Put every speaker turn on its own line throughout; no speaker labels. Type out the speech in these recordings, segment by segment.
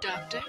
Doctor?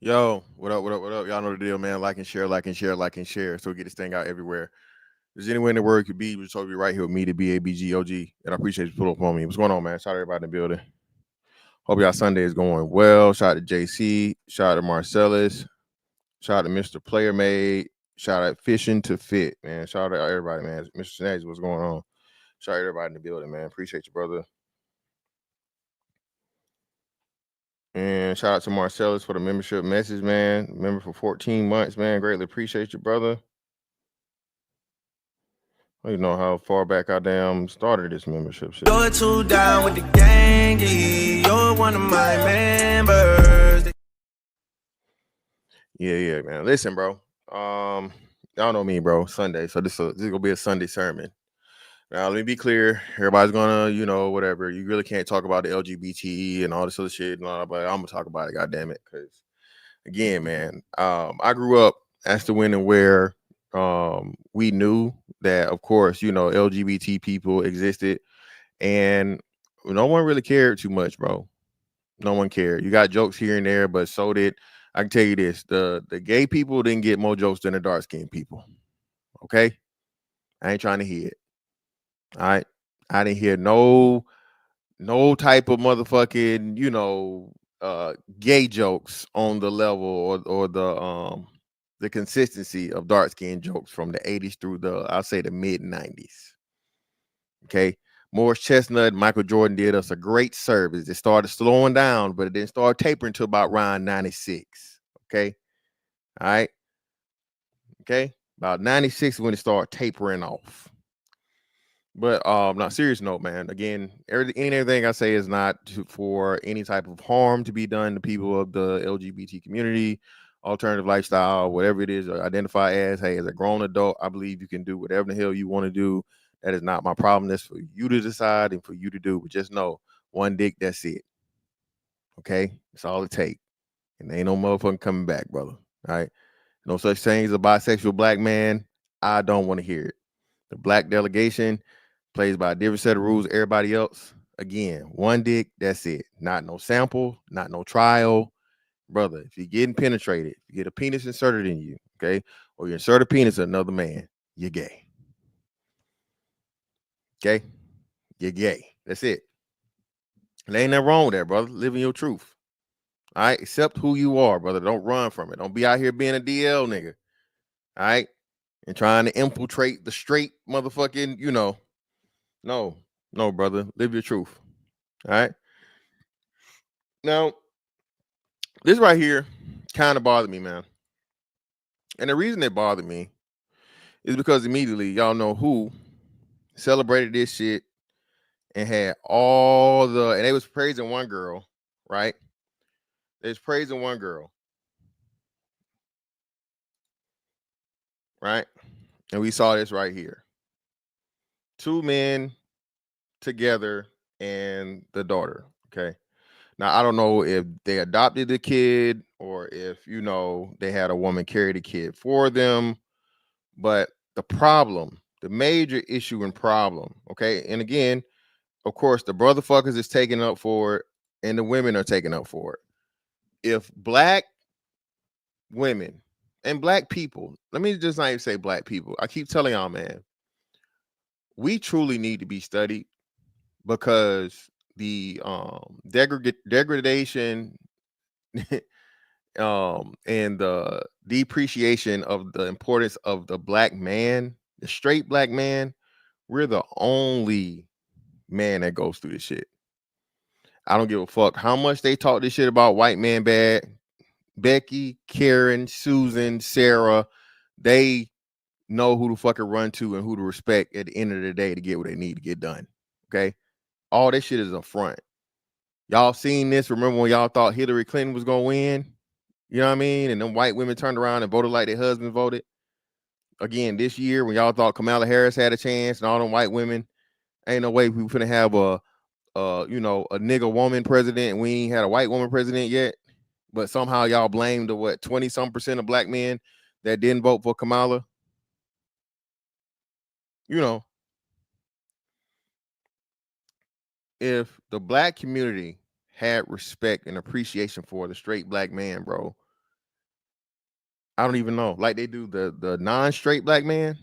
Yo, what up, what up, what up? Y'all know the deal, man. Like and share, like and share, like and share. So we get this thing out everywhere. There's anywhere in the world you could be, just told you right here with me, the BABGOG. And I appreciate you pulling up on me. What's going on, man? Shout out to everybody in the building. Hope y'all Sunday is going well. Shout out to JC. Shout out to Marcellus. Shout out to Mr. Player Made. Shout out Fishing to Fit, man. Shout out to everybody, man. Mr. Snaggs, what's going on? Shout out to everybody in the building, man. Appreciate you, brother. And shout out to Marcellus for the membership message, man. Member for 14 months, man. Greatly appreciate you, brother. I don't even know how far back I damn started this membership shit.
You're too down with the gangy. You're one of my members.
Yeah, man. Listen, bro. Y'all know me, bro. Sunday. So this gonna be a Sunday sermon. Now, let me be clear. Everybody's gonna, whatever. You really can't talk about the LGBT and all this other shit and all, but I'm gonna talk about it, goddamn it. Because again, man, I grew up as to when and where we knew that, of course, LGBT people existed, and no one really cared too much, bro. No one cared. You got jokes here and there, but so did, I can tell you this: the gay people didn't get more jokes than the dark skinned people. Okay, I ain't trying to hear it. All right, I didn't hear no type of motherfucking gay jokes on the level or the consistency of dark skinned jokes from the 80s through I'll say the mid 90s. Okay, Morris Chestnut, Michael Jordan did us a great service. It started slowing down, but it didn't start tapering until about round 96. Okay, all right, okay, about 96 when it started tapering off. But on a serious note, man, again, everything I say is not for any type of harm to be done to people of the LGBT community, alternative lifestyle, whatever it is, identify as, hey, as a grown adult, I believe you can do whatever the hell you want to do. That is not my problem. That's for you to decide and for you to do. But just know, one dick, that's it. Okay? That's all it takes. And there ain't no motherfucking coming back, brother. All right? No such thing as a bisexual black man. I don't want to hear it. The black delegation plays by a different set of rules. Everybody else, again, one dick, that's it. Not no sample, not no trial. Brother, if you're getting penetrated, if you get a penis inserted in you, okay, or you insert a penis in another man, you're gay. Okay? you're gay. That's it. There ain't nothing wrong with that, brother. Living your truth. All right. Accept who you are, brother. Don't run from it. Don't be out here being a DL nigga. All right. And trying to infiltrate the straight motherfucking, no, brother. Live your truth. All right. Now, this right here kind of bothered me, man. And the reason it bothered me is because immediately y'all know who celebrated this shit and had and they was praising one girl, right? They was praising one girl, right? And we saw this right here. Two men together and the daughter, okay? Now, I don't know if they adopted the kid or if, they had a woman carry the kid for them, but the major issue and problem, okay? And again, of course, the brotherfuckers is taking up for it and the women are taking up for it. If black women and black people, let me just not even say black people. I keep telling y'all, man, we truly need to be studied because the degradation and the depreciation of the importance of the black man, the straight black man, we're the only man that goes through this shit. I don't give a fuck how much they talk this shit about white man bad. Becky, Karen, Susan, Sarah, they know who to fucking run to and who to respect at the end of the day to get what they need to get done. Okay. All this shit is a front. Y'all seen this? Remember when y'all thought Hillary Clinton was gonna win? You know what I mean? And them white women turned around and voted like their husband voted. Again, this year when y'all thought Kamala Harris had a chance and all them white women, ain't no way we finna have a nigga woman president and we ain't had a white woman president yet. But somehow y'all blamed the 20-some% of black men that didn't vote for Kamala. If the black community had respect and appreciation for the straight black man, bro, I don't even know. Like they do the non-straight black man,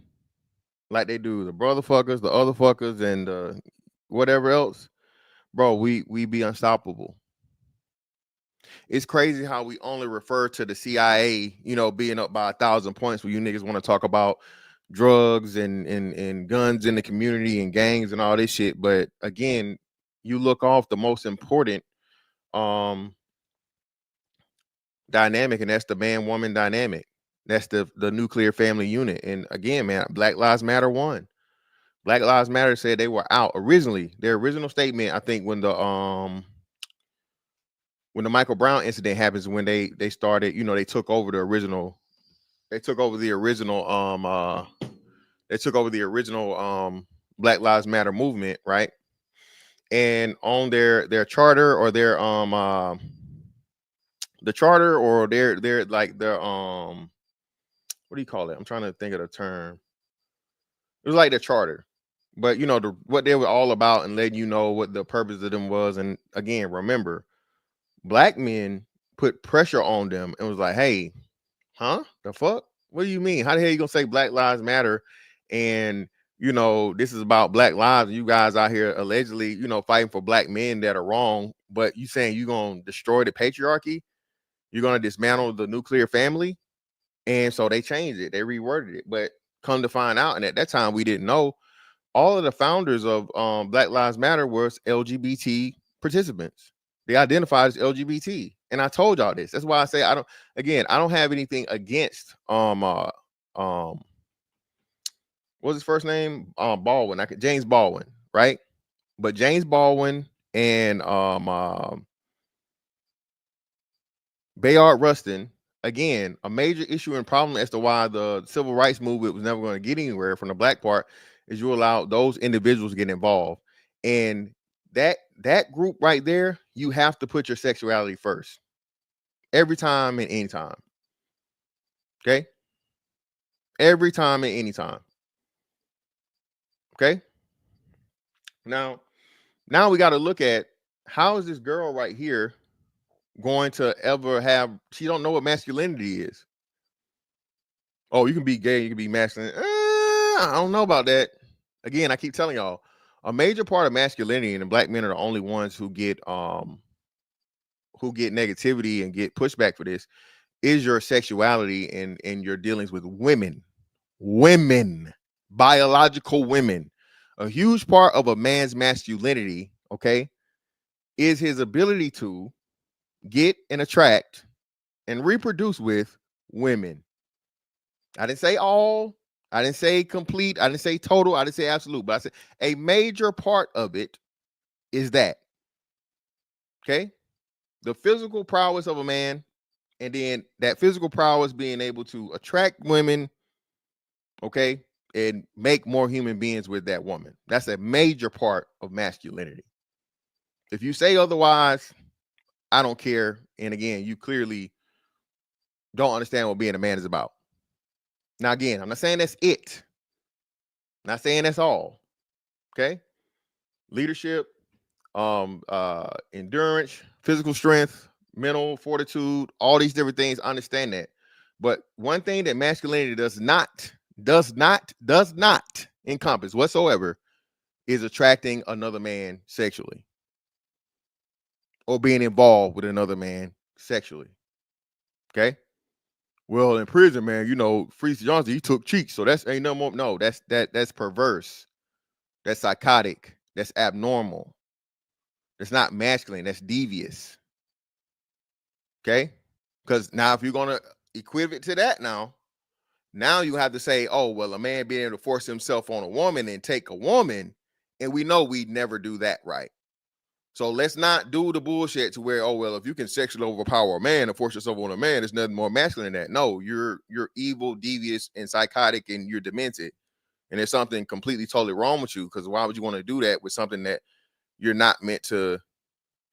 like they do the brother fuckers, the other fuckers, and whatever else, bro, we be unstoppable. It's crazy how we only refer to the CIA, being up by 1,000 points when you niggas want to talk about drugs and guns in the community and gangs and all this shit. But again, you look off the most important dynamic, and that's the man-woman dynamic. That's the nuclear family unit. And again, man, Black Lives Matter won. Black Lives Matter said they were out originally. Their original statement, I think, when the Michael Brown incident happens, when they started, they took over the original. They took over the original. Black Lives Matter movement, right? And on their charter or their the charter or their like their what do you call it? I'm trying to think of the term. It was like the charter, but what they were all about and letting you know what the purpose of them was. And again, remember, black men put pressure on them and was like, hey, the fuck? What do you mean? How the hell you gonna say Black Lives Matter? And this is about black lives, and you guys out here allegedly, fighting for black men that are wrong, but you saying you're gonna destroy the patriarchy, you're gonna dismantle the nuclear family. And so they changed it, they reworded it. But come to find out, and at that time we didn't know, all of the founders of Black Lives Matter was LGBT participants. They identified as LGBT. And I told y'all this. That's why I say I don't have anything against what's his first name? Baldwin. James Baldwin, right? But James Baldwin and Bayard Rustin, again, a major issue and problem as to why the civil rights movement was never going to get anywhere from the black part is you allow those individuals to get involved. And that group right there, you have to put your sexuality first. Every time and anytime. Okay? Every time and anytime. Okay? Now we got to look at, how is this girl right here going to ever have, she don't know what masculinity is. Oh, you can be gay, you can be masculine. I don't know about that. Again, I keep telling y'all, A major part of masculinity, and black men are the only ones who get negativity and get pushback for this, is your sexuality and your dealings with women. Biological women. A huge part of a man's masculinity, okay, is his ability to get and attract and reproduce with women. I didn't say all, I didn't say complete, I didn't say total, I didn't say absolute, but I said a major part of it is that. Okay? The physical prowess of a man, and then that physical prowess being able to attract women, okay, and make more human beings with that woman. That's a major part of masculinity. If you say otherwise, I don't care. And again, you clearly don't understand what being a man is about. Now, again, I'm not saying that's it. I'm not saying that's all. Okay? Leadership, endurance, physical strength, mental fortitude, all these different things. I understand that. But one thing that masculinity does not encompass whatsoever is attracting another man sexually or being involved with another man sexually. Okay. Well, in prison, man, you know, Freeze Johnson, he took cheeks. So that's ain't no more. No, that's perverse. That's psychotic. That's abnormal. That's not masculine. That's devious. Okay. Because now if you're gonna equate it to that now you have to say, oh, well, a man being able to force himself on a woman and take a woman, and we know we'd never do that, right? So let's not do the bullshit to where, oh, well, if you can sexually overpower a man and force yourself on a man, there's nothing more masculine than that. No, you're evil, devious, and psychotic, and you're demented. And there's something completely totally wrong with you, because why would you want to do that with something that you're not meant to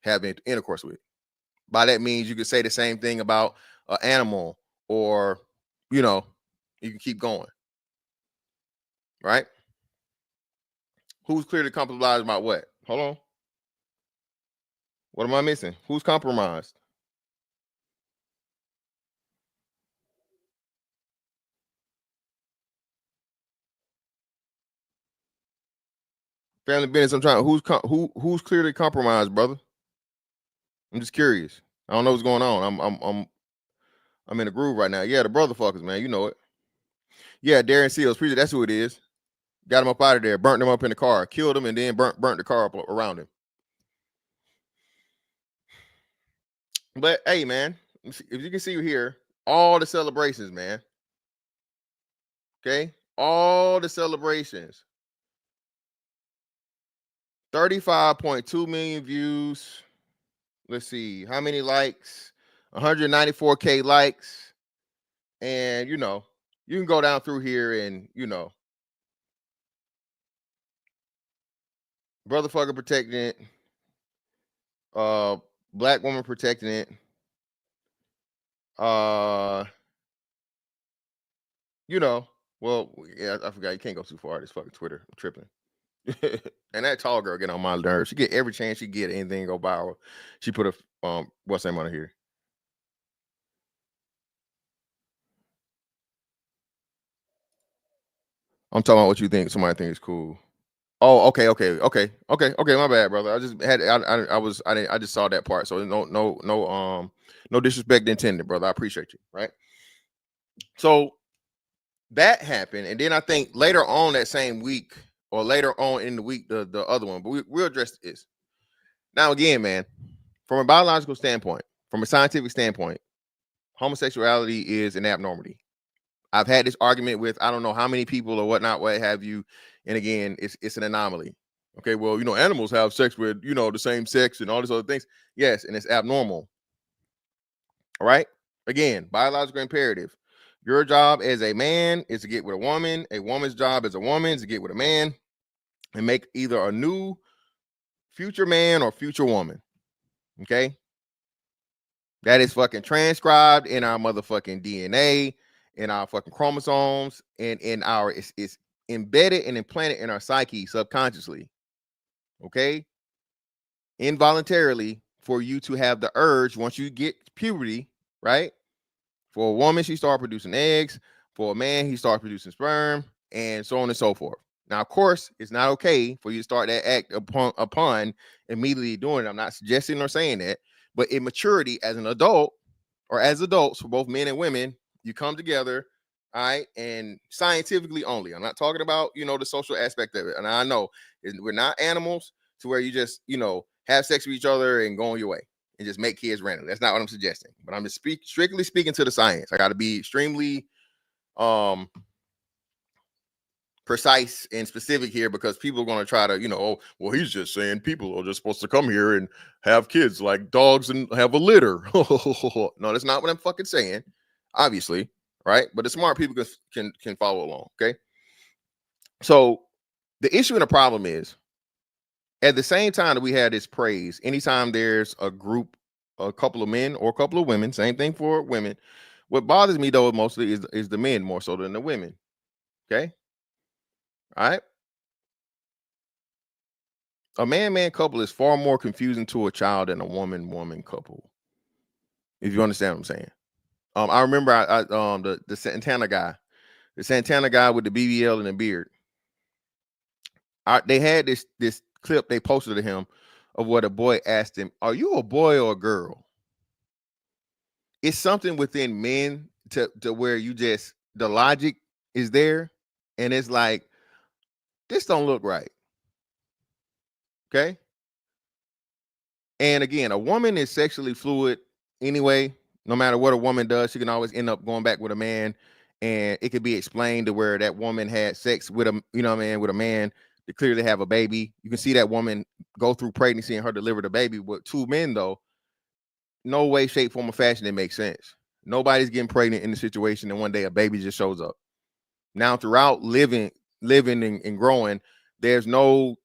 have intercourse with? By that means you could say the same thing about an animal, or, you know, you can keep going. Right? Who's clearly compromised about what? Hold on. What am I missing? Who's compromised? Family business. I'm trying. Who's clearly compromised, brother? I'm just curious. I don't know what's going on. I'm in a groove right now. Yeah, the brother fuckers, man. You know it. Yeah, Darren Seals. That's who it is. Got him up out of there. Burnt him up in the car. Killed him and then burnt the car up around him. But hey, man, if you can see here, all the celebrations, man. Okay, all the celebrations. 35.2 million views. Let's see how many likes. 194K likes. And you know, you can go down through here and you know, brother fucker protecting it. Black woman protecting it. You know, well, yeah, I forgot you can't go too far. This fucking Twitter, I'm tripping. And that tall girl getting on my nerves. She get every chance she get, anything go viral. She put a what's her name on here? I'm talking about what you think somebody thinks is cool. Oh, okay. My bad, brother. I just had I just saw that part. So no disrespect intended, brother. I appreciate you, right? So that happened, and then I think later on that same week, or later on in the week, the other one, but we'll address this. Now again, man, from a biological standpoint, from a scientific standpoint, homosexuality is an abnormality. I've had this argument with I don't know how many people or whatnot, what have you, and again, it's an anomaly. Okay, well, you know, animals have sex with, you know, the same sex and all these other things. Yes, and it's abnormal. All right. Again, biological imperative. Your job as a man is to get with a woman. A woman's job as a woman is to get with a man and make either a new future man or future woman. Okay. That is fucking transcribed in our motherfucking DNA, in our fucking chromosomes, and in our it's embedded and implanted in our psyche subconsciously. Okay. Involuntarily, for you to have the urge once you get puberty, right? For a woman, she starts producing eggs. For a man, he starts producing sperm, and so on and so forth. Now, of course, it's not okay for you to start that act upon immediately doing it. I'm not suggesting or saying that, but in maturity as an adult or as adults for both men and women, you come together, all right, and scientifically only. I'm not talking about, the social aspect of it. And I know we're not animals to where you just, have sex with each other and go on your way and just make kids randomly. That's not what I'm suggesting. But I'm just strictly speaking to the science. I got to be extremely precise and specific here because people are going to try to, oh, well, he's just saying people are just supposed to come here and have kids like dogs and have a litter. No, that's not what I'm fucking saying, obviously, right? But the smart people can follow along, okay? So the issue and the problem is, at the same time that we had this praise, anytime there's a group, a couple of men or a couple of women, same thing for women. What bothers me though mostly is the men more so than the women. Okay. All right. A man couple is far more confusing to a child than a woman couple. If you understand what I'm saying. I remember the Santana guy with the BBL and the beard. They had this clip they posted to him of what a boy asked him, "Are you a boy or a girl?" It's something within men to where the logic is there, and it's like, this don't look right. Okay. And again, a woman is sexually fluid anyway. No matter what a woman does, she can always end up going back with a man. And it could be explained to where that woman had sex with with a man to clearly have a baby. You can see that woman go through pregnancy and her deliver the baby. With two men, though, no way, shape, form, or fashion it makes sense. Nobody's getting pregnant in the situation, and one day a baby just shows up. Now, throughout living and growing, there's no,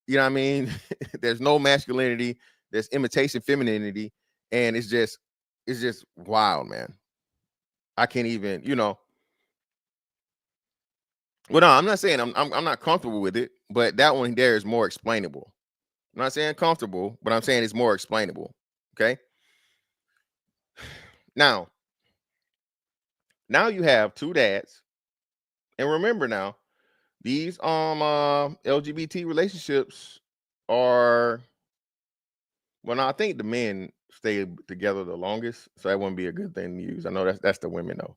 there's no masculinity. There's imitation femininity, and it's just wild, man. I can't even, Well, no, I'm not saying I'm not comfortable with it, but that one there is more explainable. I'm not saying comfortable, but I'm saying it's more explainable. Okay. Now you have two dads, and remember now, these LGBT relationships are, well, no, I think the men stay together the longest, so that wouldn't be a good thing to use. I know that's the women though.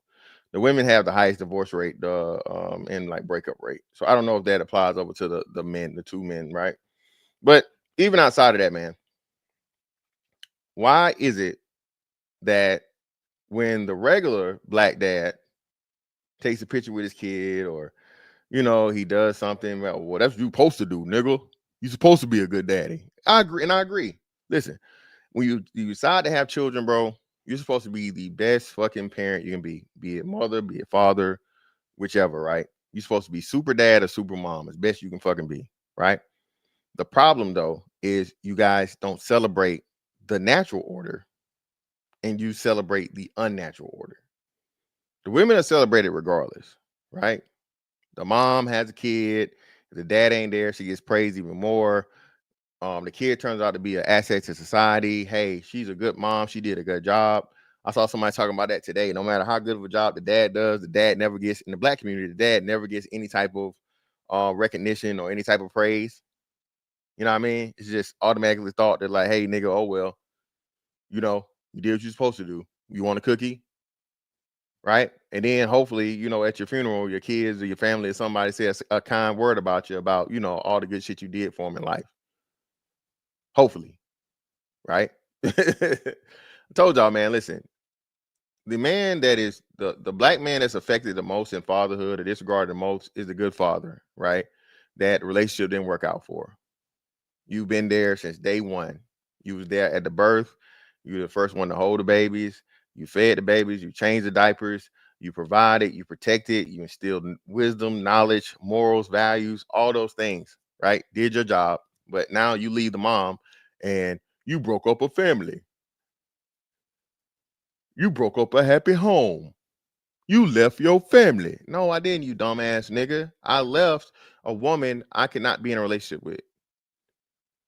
The women have the highest divorce rate, and like breakup rate. So I don't know if that applies over to the men, the two men, right? But even outside of that, man, why is it that when the regular black dad takes a picture with his kid, or he does something, well, that's what you supposed to do, nigga. You're supposed to be a good daddy. I agree. Listen, when you decide to have children, bro, you're supposed to be the best fucking parent you can be it mother, be it father, whichever, right? You're supposed to be super dad or super mom as best you can fucking be, right? The problem though is you guys don't celebrate the natural order, and you celebrate the unnatural order. The women are celebrated regardless, right? The mom has a kid. If the dad ain't there, she gets praised even more. The kid turns out to be an asset to society. Hey, she's a good mom. She did a good job. I saw somebody talking about that today. No matter how good of a job the dad does, the dad never gets, in the black community, the dad never gets any type of recognition or any type of praise. You know what I mean? It's just automatically thought that, like, hey, nigga, oh well, you did what you're supposed to do. You want a cookie? Right? And then hopefully, at your funeral, your kids or your family or somebody says a kind word about you, about, all the good shit you did for them in life. Hopefully. Right? I told y'all, man, listen, the man that is the black man that's affected the most in fatherhood or disregarded the most is the good father, right? That relationship didn't work out for. You've been there since day one. You was there at the birth. You were the first one to hold the babies. You fed the babies. You changed the diapers. You provided. You protected. You instilled wisdom, knowledge, morals, values, all those things, right? Did your job. But now you leave the mom and you broke up a family. You broke up a happy home. You left your family. No, I didn't, you dumbass nigga. I left a woman I could not be in a relationship with.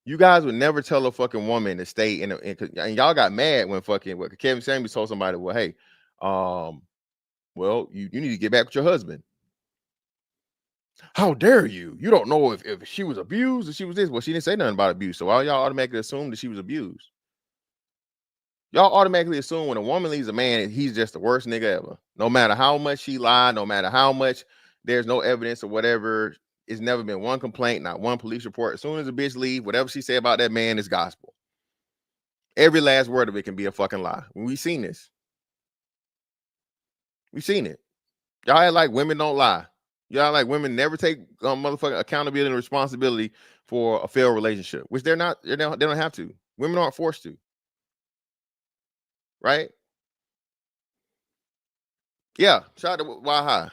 You guys would never tell a fucking woman to stay and y'all got mad when Kevin Samuels told somebody, well, hey, well, you need to get back with your husband. How dare you? You don't know if she was abused or she was this. Well, she didn't say nothing about abuse. So why y'all automatically assume that she was abused? Y'all automatically assume when a woman leaves a man, he's just the worst nigga ever. No matter how much she lied, no matter how much there's no evidence or whatever, it's never been one complaint, not one police report. As soon as a bitch leave, whatever she say about that man is gospel. Every last word of it can be a fucking lie. We've seen this. We've seen it. Y'all act like women don't lie. Y'all like women never take motherfucking accountability and responsibility for a failed relationship, which they're not. They don't have to. Women aren't forced to. Right? Yeah. Shout out to Why High.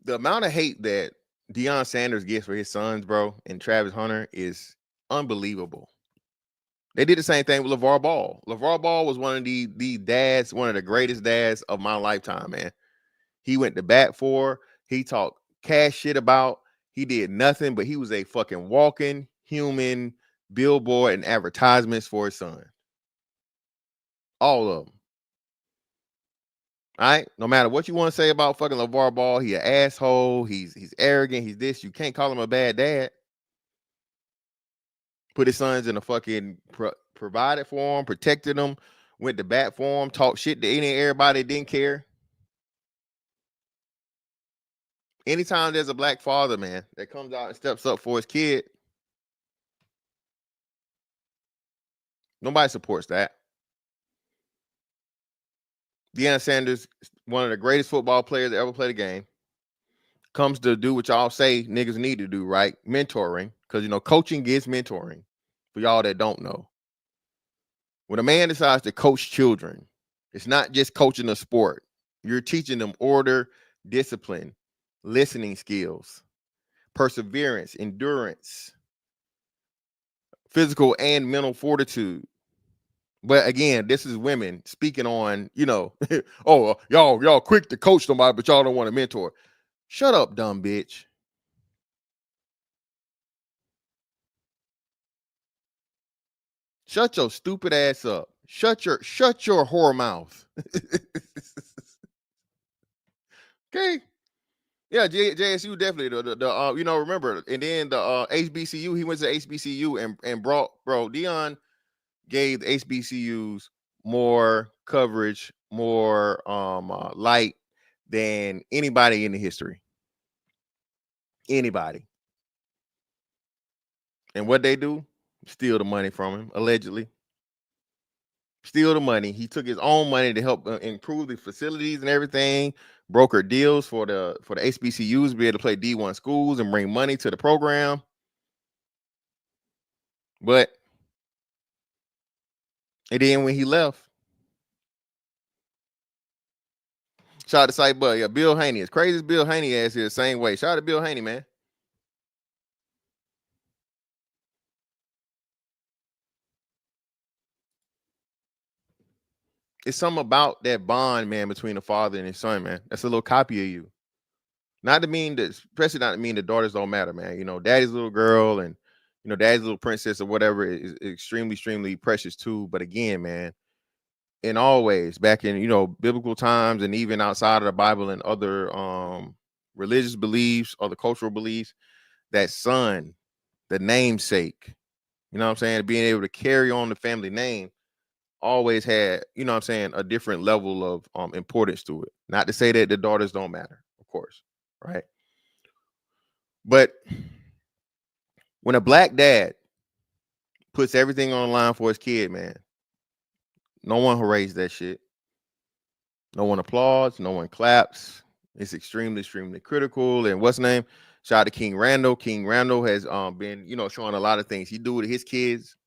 The amount of hate that Deion Sanders gets for his sons, bro, and Travis Hunter is unbelievable. They did the same thing with LeVar Ball. LeVar Ball was one of the dads, one of the greatest dads of my lifetime, man. He went to bat for, he talked cash shit about, he did nothing, but he was a fucking walking human billboard and advertisements for his son. All of them. All right. No matter what you want to say about fucking LeVar Ball, he an asshole. He's arrogant. He's this. You can't call him a bad dad. Put his sons in a fucking provided for him, protected them, went to bat for him, talked shit to everybody that didn't care. Anytime there's a black father, man, that comes out and steps up for his kid, nobody supports that. Deion Sanders, one of the greatest football players that ever played a game, comes to do what y'all say niggas need to do, right? Mentoring, because, coaching gets mentoring for y'all that don't know. When a man decides to coach children, it's not just coaching a sport. You're teaching them order, discipline, listening skills, perseverance, endurance, physical and mental fortitude. But again, this is women speaking on, oh, y'all quick to coach somebody, but y'all don't want to mentor. Shut up, dumb bitch. Shut your stupid ass up. Shut your whore mouth. Okay. Yeah, JSU definitely. Remember, and then the HBCU, he went to HBCU and brought, bro, Deion gave the HBCUs more coverage, more light than anybody in the history. Anybody. And what they do? Steal the money from him, allegedly. Steal the money. He took his own money to help improve the facilities and everything, broker deals for the HBCUs to be able to play D1 schools and bring money to the program. But and then when he left, shout out to Sight Bud. Yeah, Bill Haney. As crazy as Bill Haney ass here, same way. Shout out to Bill Haney, man. It's something about that bond, man, between the father and his son, man. That's a little copy of you. Not to mean that, especially not to mean the daughters don't matter, man. Daddy's little girl and daddy's little princess or whatever is extremely, extremely precious too. But again, man, in all ways, back in biblical times and even outside of the Bible and other religious beliefs or the cultural beliefs, that son, the namesake, what I'm saying, being able to carry on the family name always had, a different level of importance to it. Not to say that the daughters don't matter, of course, right? But when a black dad puts everything on the line for his kid, man, no one hoorays that shit. No one applauds. No one claps. It's extremely, extremely critical. And what's the name? Shout out to King Randall. King Randall has been, showing a lot of things he do to his kids.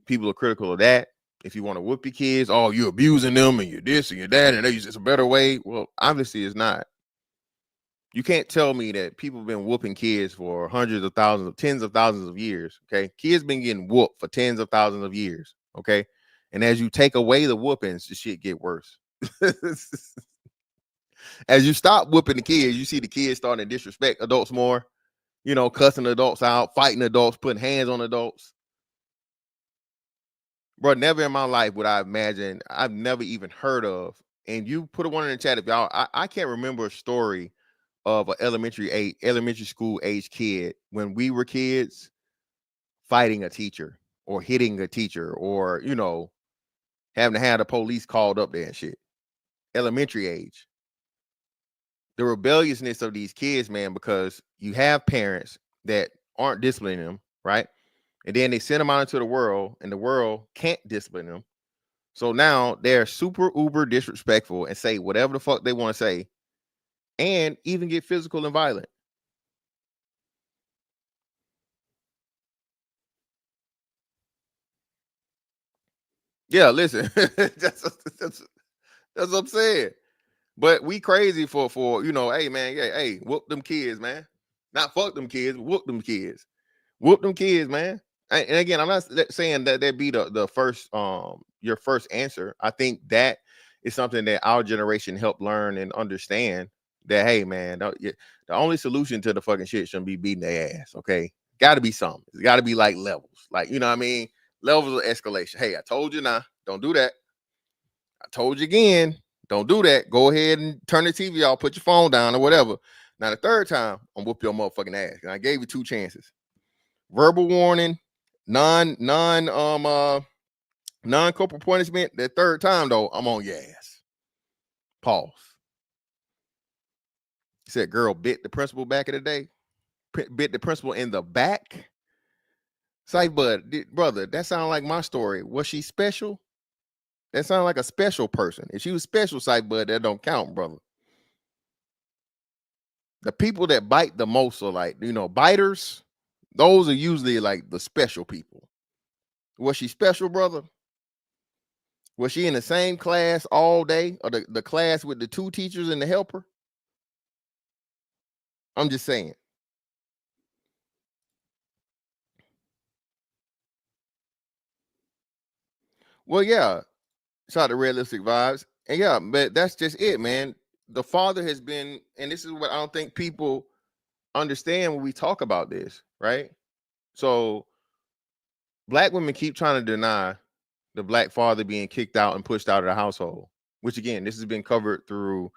People are critical of that. If you want to whoop your kids, oh, you're abusing them and you're this and you're that, and there's just a better way. Well, obviously it's not. You can't tell me that people have been whooping kids for hundreds of thousands, tens of thousands of years. Okay. Kids been getting whooped for tens of thousands of years. Okay. And as you take away the whoopings, the shit get worse. As you stop whooping the kids, you see the kids starting to disrespect adults more, cussing adults out, fighting adults, putting hands on adults. Bro, never in my life would I imagine, I've never even heard of and you put one in the chat if y'all. I can't remember a story of an elementary school age kid when we were kids fighting a teacher or hitting a teacher or having to have the police called up there and shit. Elementary age. The rebelliousness of these kids, man, because you have parents that aren't disciplining them, right? And then they send them out into the world, and the world can't discipline them. So now they're super uber disrespectful and say whatever the fuck they want to say, and even get physical and violent. Yeah, listen, that's what I'm saying. But we crazy for hey man, hey, whoop them kids, man. Not fuck them kids, whoop them kids. Whoop them kids, man. And again, I'm not saying that be the first your first answer. I think that is something that our generation helped learn and understand that hey man, the only solution to the fucking shit shouldn't be beating their ass. Okay, got to be something. It's got to be like levels, like what I mean, levels of escalation. Hey, I told you now, don't do that. I told you again, don't do that. Go ahead and turn the TV off, put your phone down or whatever. Now the third time, I'm whoop your motherfucking ass. And I gave you 2 chances. Verbal warning, non-corporal punishment. That third time though, I'm on your ass. Pause. He said, girl bit the principal back in the day. Bit the principal in the back. It's like, brother, that sounds like my story. Was she special? That sounds like a special person. If she was special, bud, that don't count, brother. The people that bite the most are like, biters. Those are usually like the special people. Was she special, brother? Was she in the same class all day, or the class with the 2 teachers and the helper? I'm just saying. Well, yeah, shout out to Realistic Vibes. And yeah, but that's just it, man. The father has been, and this is what I don't think people understand when we talk about this, right? So black women keep trying to deny the black father being kicked out and pushed out of the household, which again, this has been covered through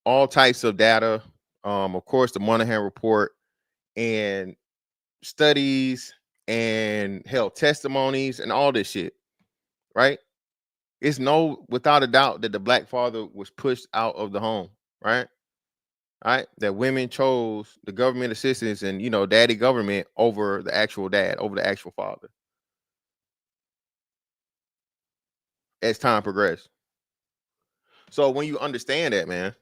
all types of data. Of course, the Monahan report and studies and hell testimonies and all this shit, right? It's without a doubt that the black father was pushed out of the home, right? Right? That women chose the government assistance and daddy government over the actual dad, over the actual father. As time progressed. So when you understand that, man,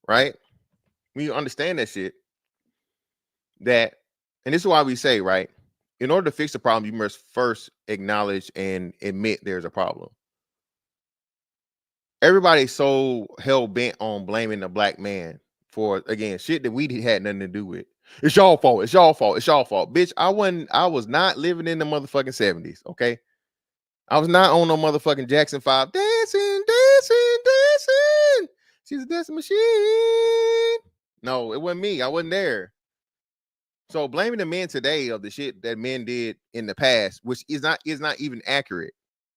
right? When you understand that shit, and this is why we say, right? In order to fix the problem, you must first acknowledge and admit there's a problem. Everybody's so hell bent on blaming the black man for, again, shit that we had nothing to do with. It's y'all fault. It's y'all fault. It's y'all fault. Bitch, I was not living in the motherfucking 70s. Okay. I was not on no motherfucking Jackson 5. Dancing. She's a dancing machine. No, it wasn't me. I wasn't there. So blaming the men today of the shit that men did in the past, which is not even accurate.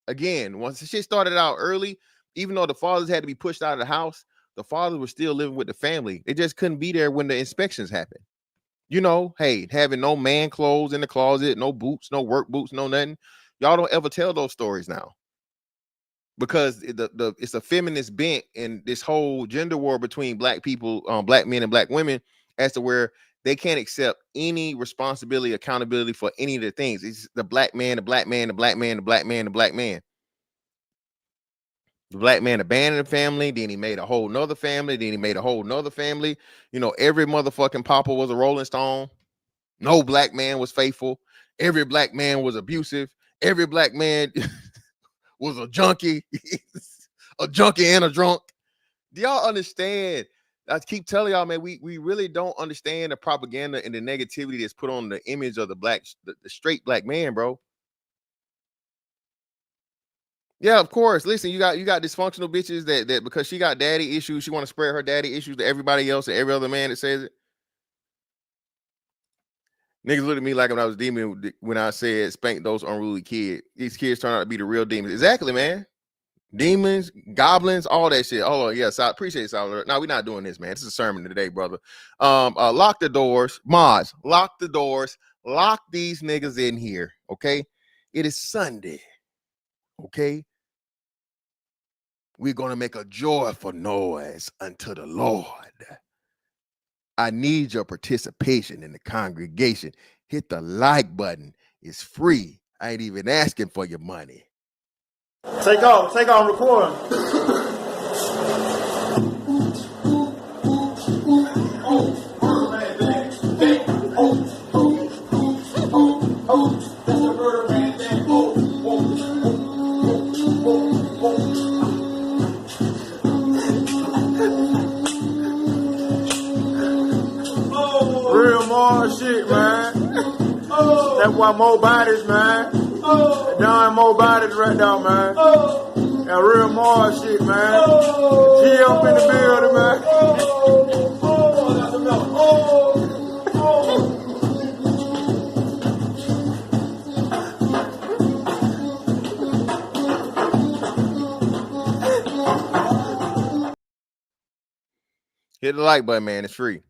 Again, once the shit started out early, even though the fathers had to be pushed out of the house, the fathers were still living with the family. They just couldn't be there when the inspections happened. Hey, having no man clothes in the closet, no boots, no work boots, no nothing. Y'all don't ever tell those stories now. Because it's a feminist bent in this whole gender war between black people, black men and black women, as to where they can't accept any responsibility, accountability for any of the things. It's the black man, the black man, the black man, the black man, the black man. The black man abandoned the family, then he made a whole nother family, then he made a whole nother family. Every motherfucking papa was a Rolling Stone. No black man was faithful. Every black man was abusive. Every black man was a junkie, a junkie and a drunk. Do y'all understand? I keep telling y'all, man, we really don't understand the propaganda and the negativity that's put on the image of the straight black man, bro. Yeah, of course. Listen, you got dysfunctional bitches that because she got daddy issues, she want to spread her daddy issues to everybody else and every other man that says it. Niggas look at me like when I was demon when I said spank those unruly kids. These kids turn out to be the real demons. Exactly, man. Demons, goblins, all that shit. Oh yes, I appreciate it. No, we're not doing this, man. This is a sermon today, brother. Lock the doors, mods. Lock the doors. Lock these niggas in here. Okay, it is Sunday. Okay, we're gonna make a joyful noise unto the Lord. I need your participation in the congregation. Hit the like button. It's free. I ain't even asking for your money.
Take off, recording. Real more shit, man. That's why more bodies, man. Darn more bodies right now, man. That real more shit, man. G up in the building, man.
Hit the like button, man. It's free.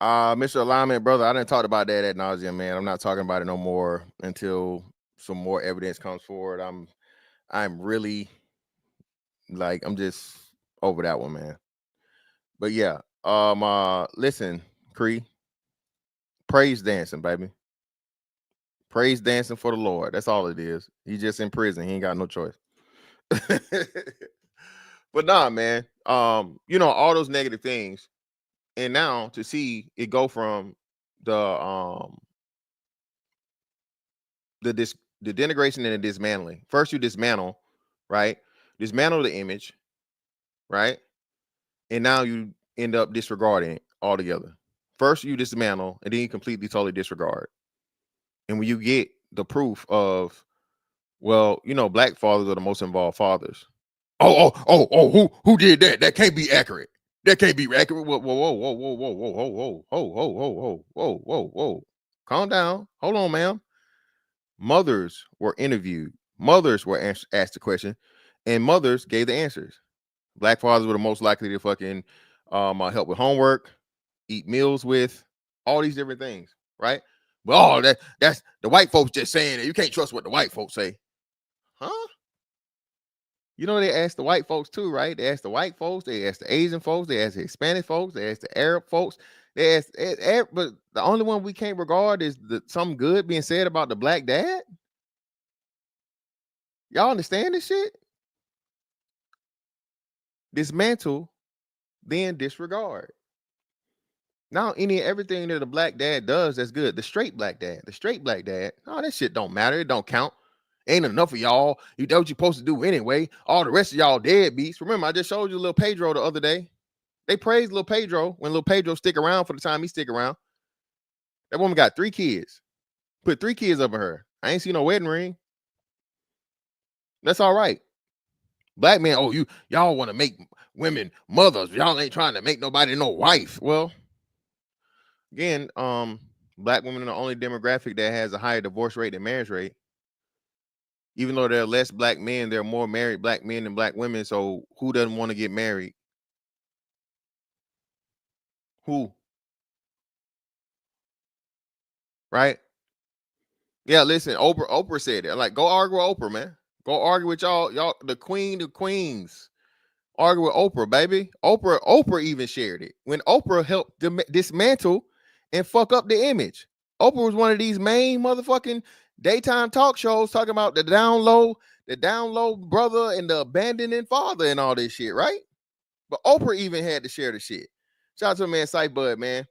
Mr. Alignment, brother, I didn't talk about that ad nauseum, man. I'm not talking about it no more until some more evidence comes forward. I'm really like, I'm just over that one, man. But yeah, listen, Cree, praise dancing, baby. Praise dancing for the Lord. That's all it is. He's just in prison. He ain't got no choice. But nah, man. All those negative things. And now to see it go from the denigration and the dismantling. First you dismantle, right? Dismantle the image, right? And now you end up disregarding it altogether. First you dismantle and then you completely totally disregard. And when you get the proof of, well, black fathers are the most involved fathers. Who did that? That can't be accurate. That can't be accurate. Whoa. Calm down. Hold on, ma'am. Mothers were interviewed. Mothers were asked the question, and mothers gave the answers. Black fathers were the most likely to fucking help with homework, eat meals with, all these different things, right? But that's the white folks just saying that you can't trust what the white folks say. Huh? They asked the white folks too, right? They asked the white folks, they asked the Asian folks, they asked the Hispanic folks, they asked the Arab folks, they asked, but the only one we can't regard is some good being said about the black dad. Y'all understand this shit? Dismantle, then disregard. Now, everything that a black dad does, that's good. The straight black dad, oh, that shit don't matter. It don't count. Ain't enough of y'all. You know what you're supposed to do anyway. All the rest of y'all deadbeats. Remember, I just showed you little Pedro the other day. They praised little Pedro when little Pedro stick around for the time he stick around. That woman got 3 kids. Put 3 kids up in her. I ain't seen no wedding ring. That's all right. Black men, y'all want to make women mothers. Y'all ain't trying to make nobody no wife. Well, again, black women are the only demographic that has a higher divorce rate than marriage rate. Even though there are less black men, there are more married black men than black women. So who doesn't want to get married? Who? Right? Yeah, listen, Oprah said it. Like, go argue with Oprah, man. Go argue with y'all, the queen of queens. Argue with Oprah, baby. Oprah even shared it. When Oprah helped dismantle and fuck up the image. Oprah was one of these main motherfucking daytime talk shows talking about the down low brother and the abandoning father and all this shit, right? But Oprah even had to share the shit. Shout out to man Sight Bud, man,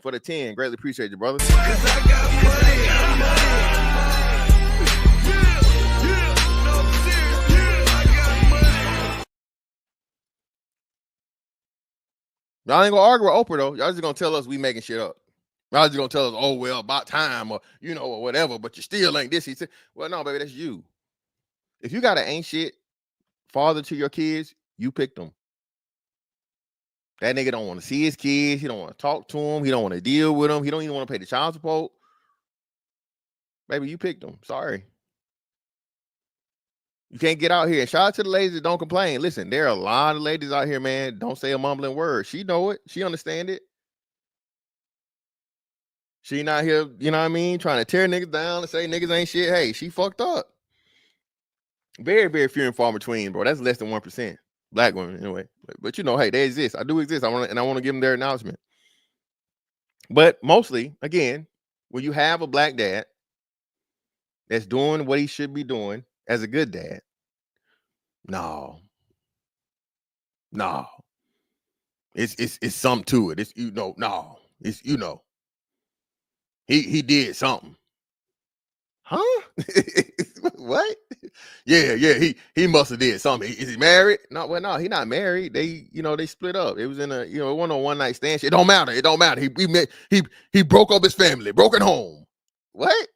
for the 10. Greatly appreciate you, brother. Y'all ain't gonna argue with Oprah though. Y'all just gonna tell us we making shit up. Y'all just gonna tell us, oh well, about time or or whatever, but you still ain't this. He said, well, no, baby, that's you. If you got an ain't shit father to your kids, you picked them. That nigga don't want to see his kids. He don't want to talk to them. He don't want to deal with them. He don't even want to pay the child support. Baby, you picked them. Sorry. You can't get out here. And shout out to the ladies that don't complain. Listen, there are a lot of ladies out here, man. Don't say a mumbling word. She know it. She understand it. She not here, you know what I mean, trying to tear niggas down and say niggas ain't shit. Hey, she fucked up. Very, very few and far between, bro. That's less than 1%. Black women, anyway. But you know, hey, they exist. I do exist. I want to give them their acknowledgement. But mostly, again, when you have a black dad that's doing what he should be doing as a good dad, no. It's something to it. It's It's He did something. Huh? What? Yeah. He must have did something. Is he married? No, he not married. They split up. It was in a, it wasn't a one night stand. It don't matter. He broke up his family, broken home. What?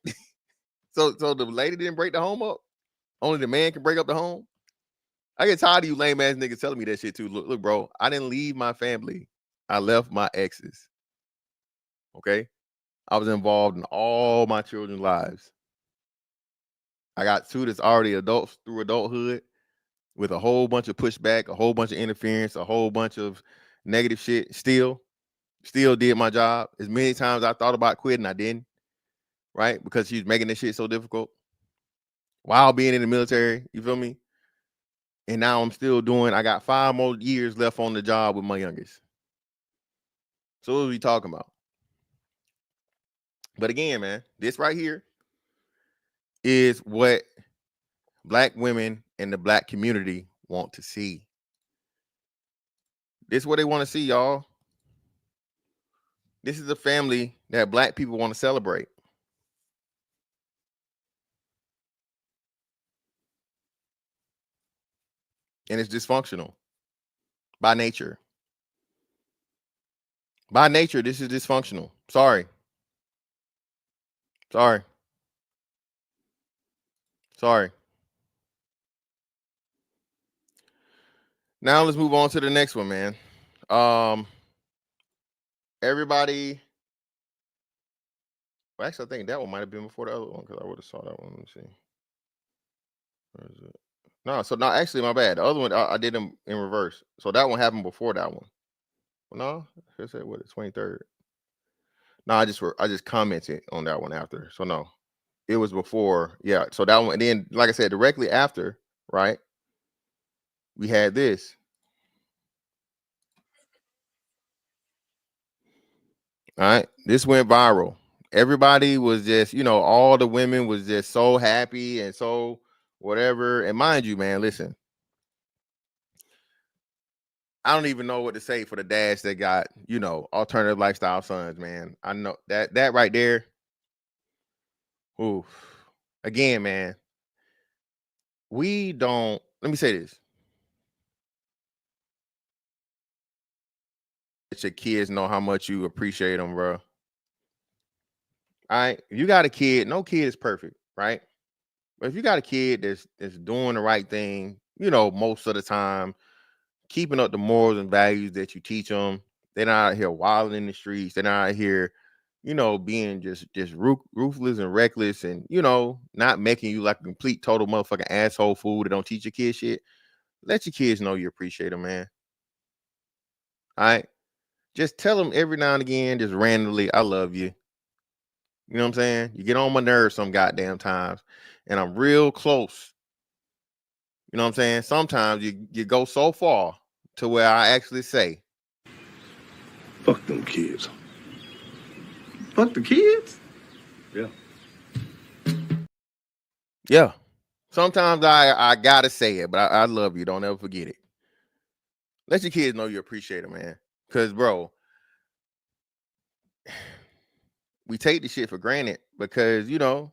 So the lady didn't break the home up? Only the man can break up the home? I get tired of you lame ass niggas telling me that shit too. Look, bro, I didn't leave my family. I left my exes. Okay? I was involved in all my children's lives. I got two that's already adults through adulthood with a whole bunch of pushback, a whole bunch of interference, a whole bunch of negative shit. Still did my job. As many times I thought about quitting, I didn't. Right? Because she was making this shit so difficult. While being in the military, you feel me? And now I'm still doing, I got 5 more years left on the job with my youngest. So what are we talking about? But again, man, this right here is what black women and the black community want to see. This is what they want to see, y'all. This is a family that black people want to celebrate. And it's dysfunctional by nature. By nature, this is dysfunctional. Sorry. Now let's move on to the next one, man. Everybody. Well, actually, I think that one might have been before the other one because I would have saw that one. Let me see. Where is it? No, so not actually, my bad. The other one I did them in reverse. So that one happened before that one. Well, no, I said what, the 23rd. No, I just commented on that one after. So no, it was before. Yeah. So that one, and then like I said, directly after, right? We had this. All right. This went viral. Everybody was just, all the women was just so happy and so whatever. And mind you, man, listen, I don't even know what to say for the dads that got, alternative lifestyle sons, man. I know that right there. Ooh, again, man, let me say this. Let your kids know how much you appreciate them, bro. All right. If you got a kid, no kid is perfect, right? But if you got a kid that's doing the right thing, most of the time, keeping up the morals and values that you teach them, they're not out here wilding in the streets. They're not out here, being just ruthless and reckless and, not making you like a complete total motherfucking asshole fool that don't teach your kids shit. Let your kids know you appreciate them, man. All right. Just tell them every now and again, just randomly, I love you. You know what I'm saying? You get on my nerves some goddamn times, and I'm real close. You know what I'm saying? Sometimes you go so far to where I actually say,
fuck them kids.
Fuck the kids?
Yeah.
Yeah. Sometimes I gotta say it, but I love you. Don't ever forget it. Let your kids know you appreciate them, man. Because, bro, we take the shit for granted because, bro,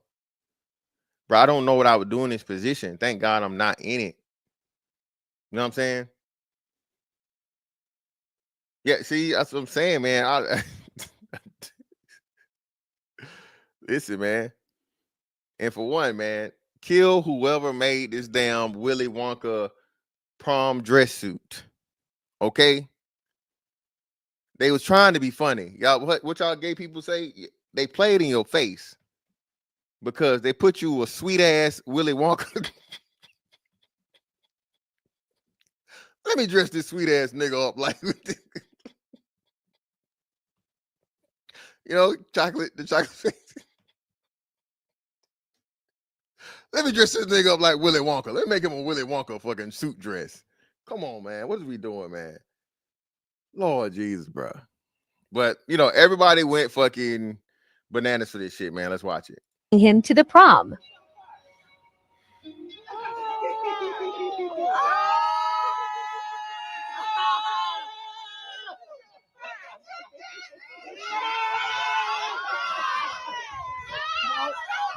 I don't know what I would do in this position. Thank God I'm not in it. You know what I'm saying? Yeah, see, that's what I'm saying, man. Listen, man. And for one, man, kill whoever made this damn Willy Wonka prom dress suit. Okay? They was trying to be funny. Y'all, what y'all gay people say? They played in your face because they put you a sweet ass Willy Wonka Let me dress this sweet ass nigga up like, you know, the chocolate face. Let me dress this nigga up like Willy Wonka. Let me make him a Willy Wonka fucking suit dress. Come on, man. What is we doing, man? Lord Jesus, bro. But, you know, everybody went fucking bananas for this shit, man. Let's watch it.
Him to the prom.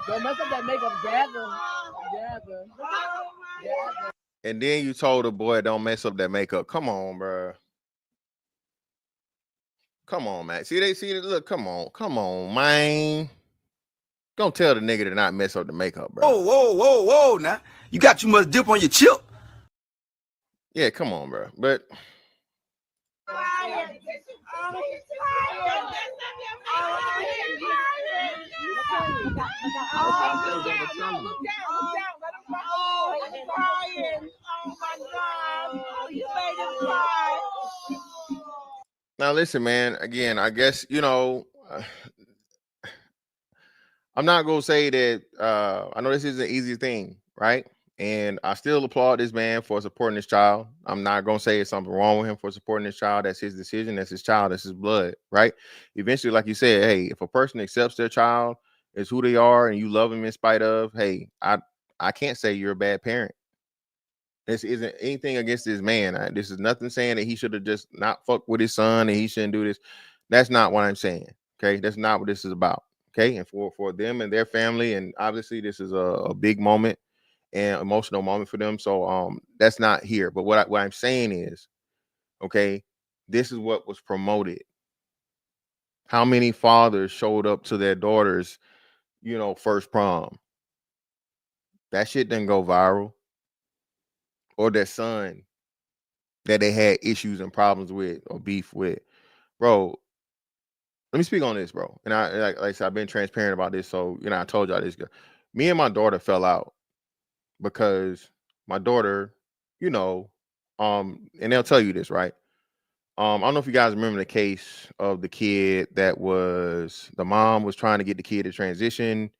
Don't mess up that makeup, gather.
And then you told the boy, don't mess up that makeup. Come on, bro. Come on, man. See, look, come on, man. Don't tell the nigga to not mess up the makeup, bro.
Whoa, now. You got too much dip on your chip.
Yeah, come on, bro. But now listen, man, again, I guess, you know, I'm not gonna say that I know this is an easy thing, right? And I still applaud this man for supporting this child. I'm not gonna say it's something wrong with him for supporting this child. That's his decision, that's his child, that's his blood, right? Eventually, like you said, hey, if a person accepts their child as who they are and you love them in spite of, hey, I can't say you're a bad parent. This isn't anything against this man. This is nothing saying that he should have just not fucked with his son and he shouldn't do this. That's not what I'm saying. Okay, that's not what this is about. Okay, and for them and their family, and obviously this is a big moment and emotional moment for them. So that's not here. But what I'm saying is, okay, this is what was promoted. How many fathers showed up to their daughters, you know, first prom? That shit didn't go viral. Or their son that they had issues and problems with or beef with. Bro, let me speak on this, bro. And I like I said, I've been transparent about this. So, you know, I told y'all this. Me and my daughter fell out because my daughter, you know, and they'll tell you this, right? I don't know if you guys remember the case of the kid that was the mom was trying to get the kid to transition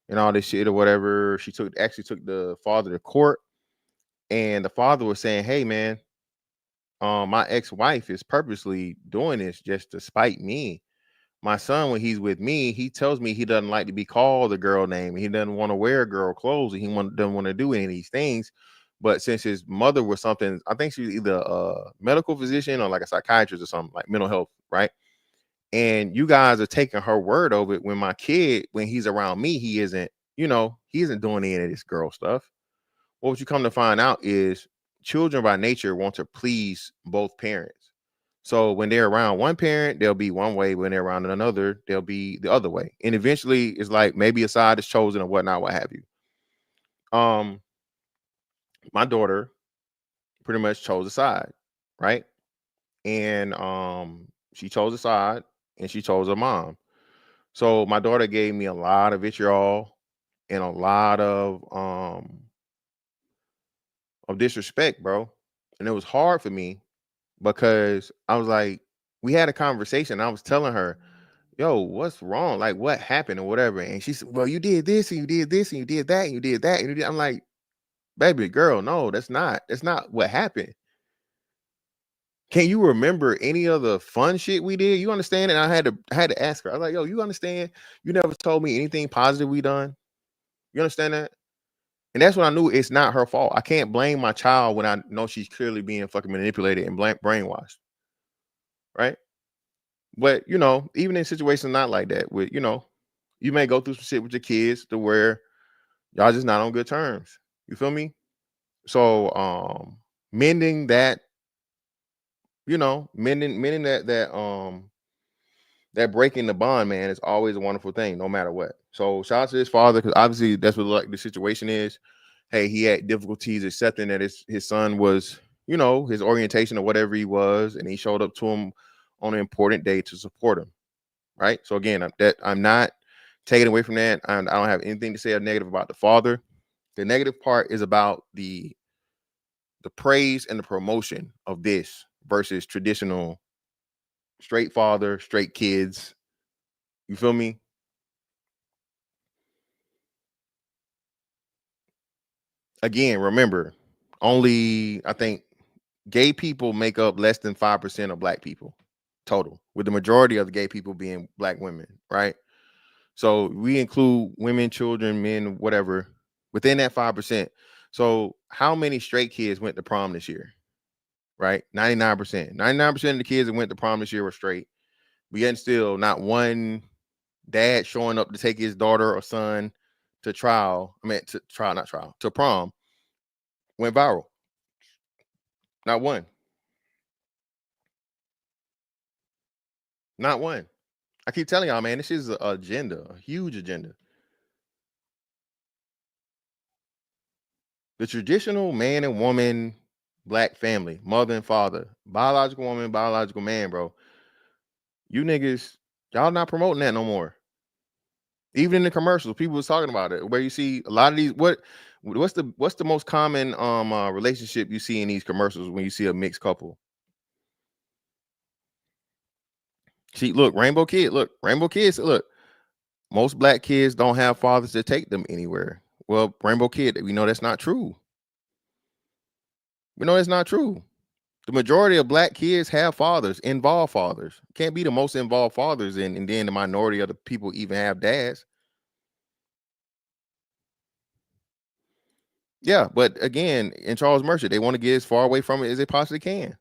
and all this shit or whatever. She actually took the father to court, and the father was saying, hey man, my ex-wife is purposely doing this just to spite me. My son, when he's with me, he tells me he doesn't like to be called a girl name. He doesn't want to wear girl clothes. And he doesn't want to do any of these things. But since his mother was something, I think she was either a medical physician or like a psychiatrist or something, like mental health, right? And you guys are taking her word over it. When my kid, when he's around me, he isn't, you know, he isn't doing any of this girl stuff. What you come to find out is children by nature want to please both parents. So when they're around one parent, they'll be one way. When they're around another, they'll be the other way. And eventually it's like maybe a side is chosen or whatnot, what have you. My daughter pretty much chose a side, right? And she chose a side and she chose her mom. So my daughter gave me a lot of vitriol and a lot of disrespect, bro. And it was hard for me because I was like, we had a conversation. I was telling her, yo, what's wrong? Like, what happened or whatever? And she said, well, you did this and you did this and you did that and you did that. And you did. I'm like, baby girl, no, that's not what happened. Can you remember any other fun shit we did? You understand? And I had to ask her. I was like, yo, you understand? You never told me anything positive we done. You understand that? And that's when I knew it's not her fault. I can't blame my child when I know she's clearly being fucking manipulated and brainwashed. Right? But, you know, even in situations not like that, with, you know, you may go through some shit with your kids to where y'all just not on good terms. You feel me? So, mending that, you know, mending that breaking the bond, man, is always a wonderful thing, no matter what. So shout out to his father, because obviously that's what like the situation is. Hey, he had difficulties accepting that his son was, you know, his orientation or whatever he was, and he showed up to him on an important day to support him. Right. So again, I'm not taking away from that. I don't have anything to say negative about the father. The negative part is about the the praise and the promotion of this versus traditional straight father, straight kids. You feel me? Again, remember, only I think gay people make up less than 5% of black people total, with the majority of the gay people being black women, right? So we include women, children, men, whatever, within that 5%. So how many straight kids went to prom this year? Right? 99%. 99% of the kids that went to prom this year were straight. But yet still not one dad showing up to take his daughter or son to to prom went viral. Not one. Not one. I keep telling y'all, man, this is an agenda, a huge agenda. The traditional man and woman black family, mother and father, biological woman, biological man, bro. You niggas, y'all not promoting that no more. Even in the commercials, people was talking about it. Where you see a lot of these, what's the most common relationship you see in these commercials when you see a mixed couple? See, look, Rainbow Kids, look. Most black kids don't have fathers to take them anywhere. Well, Rainbow Kid, we know that's not true. We know that's not true. The majority of black kids have fathers, involved fathers. Can't be the most involved fathers, and then the minority of the people even have dads. Yeah, but again, in Charles Merchant, they want to get as far away from it as they possibly can.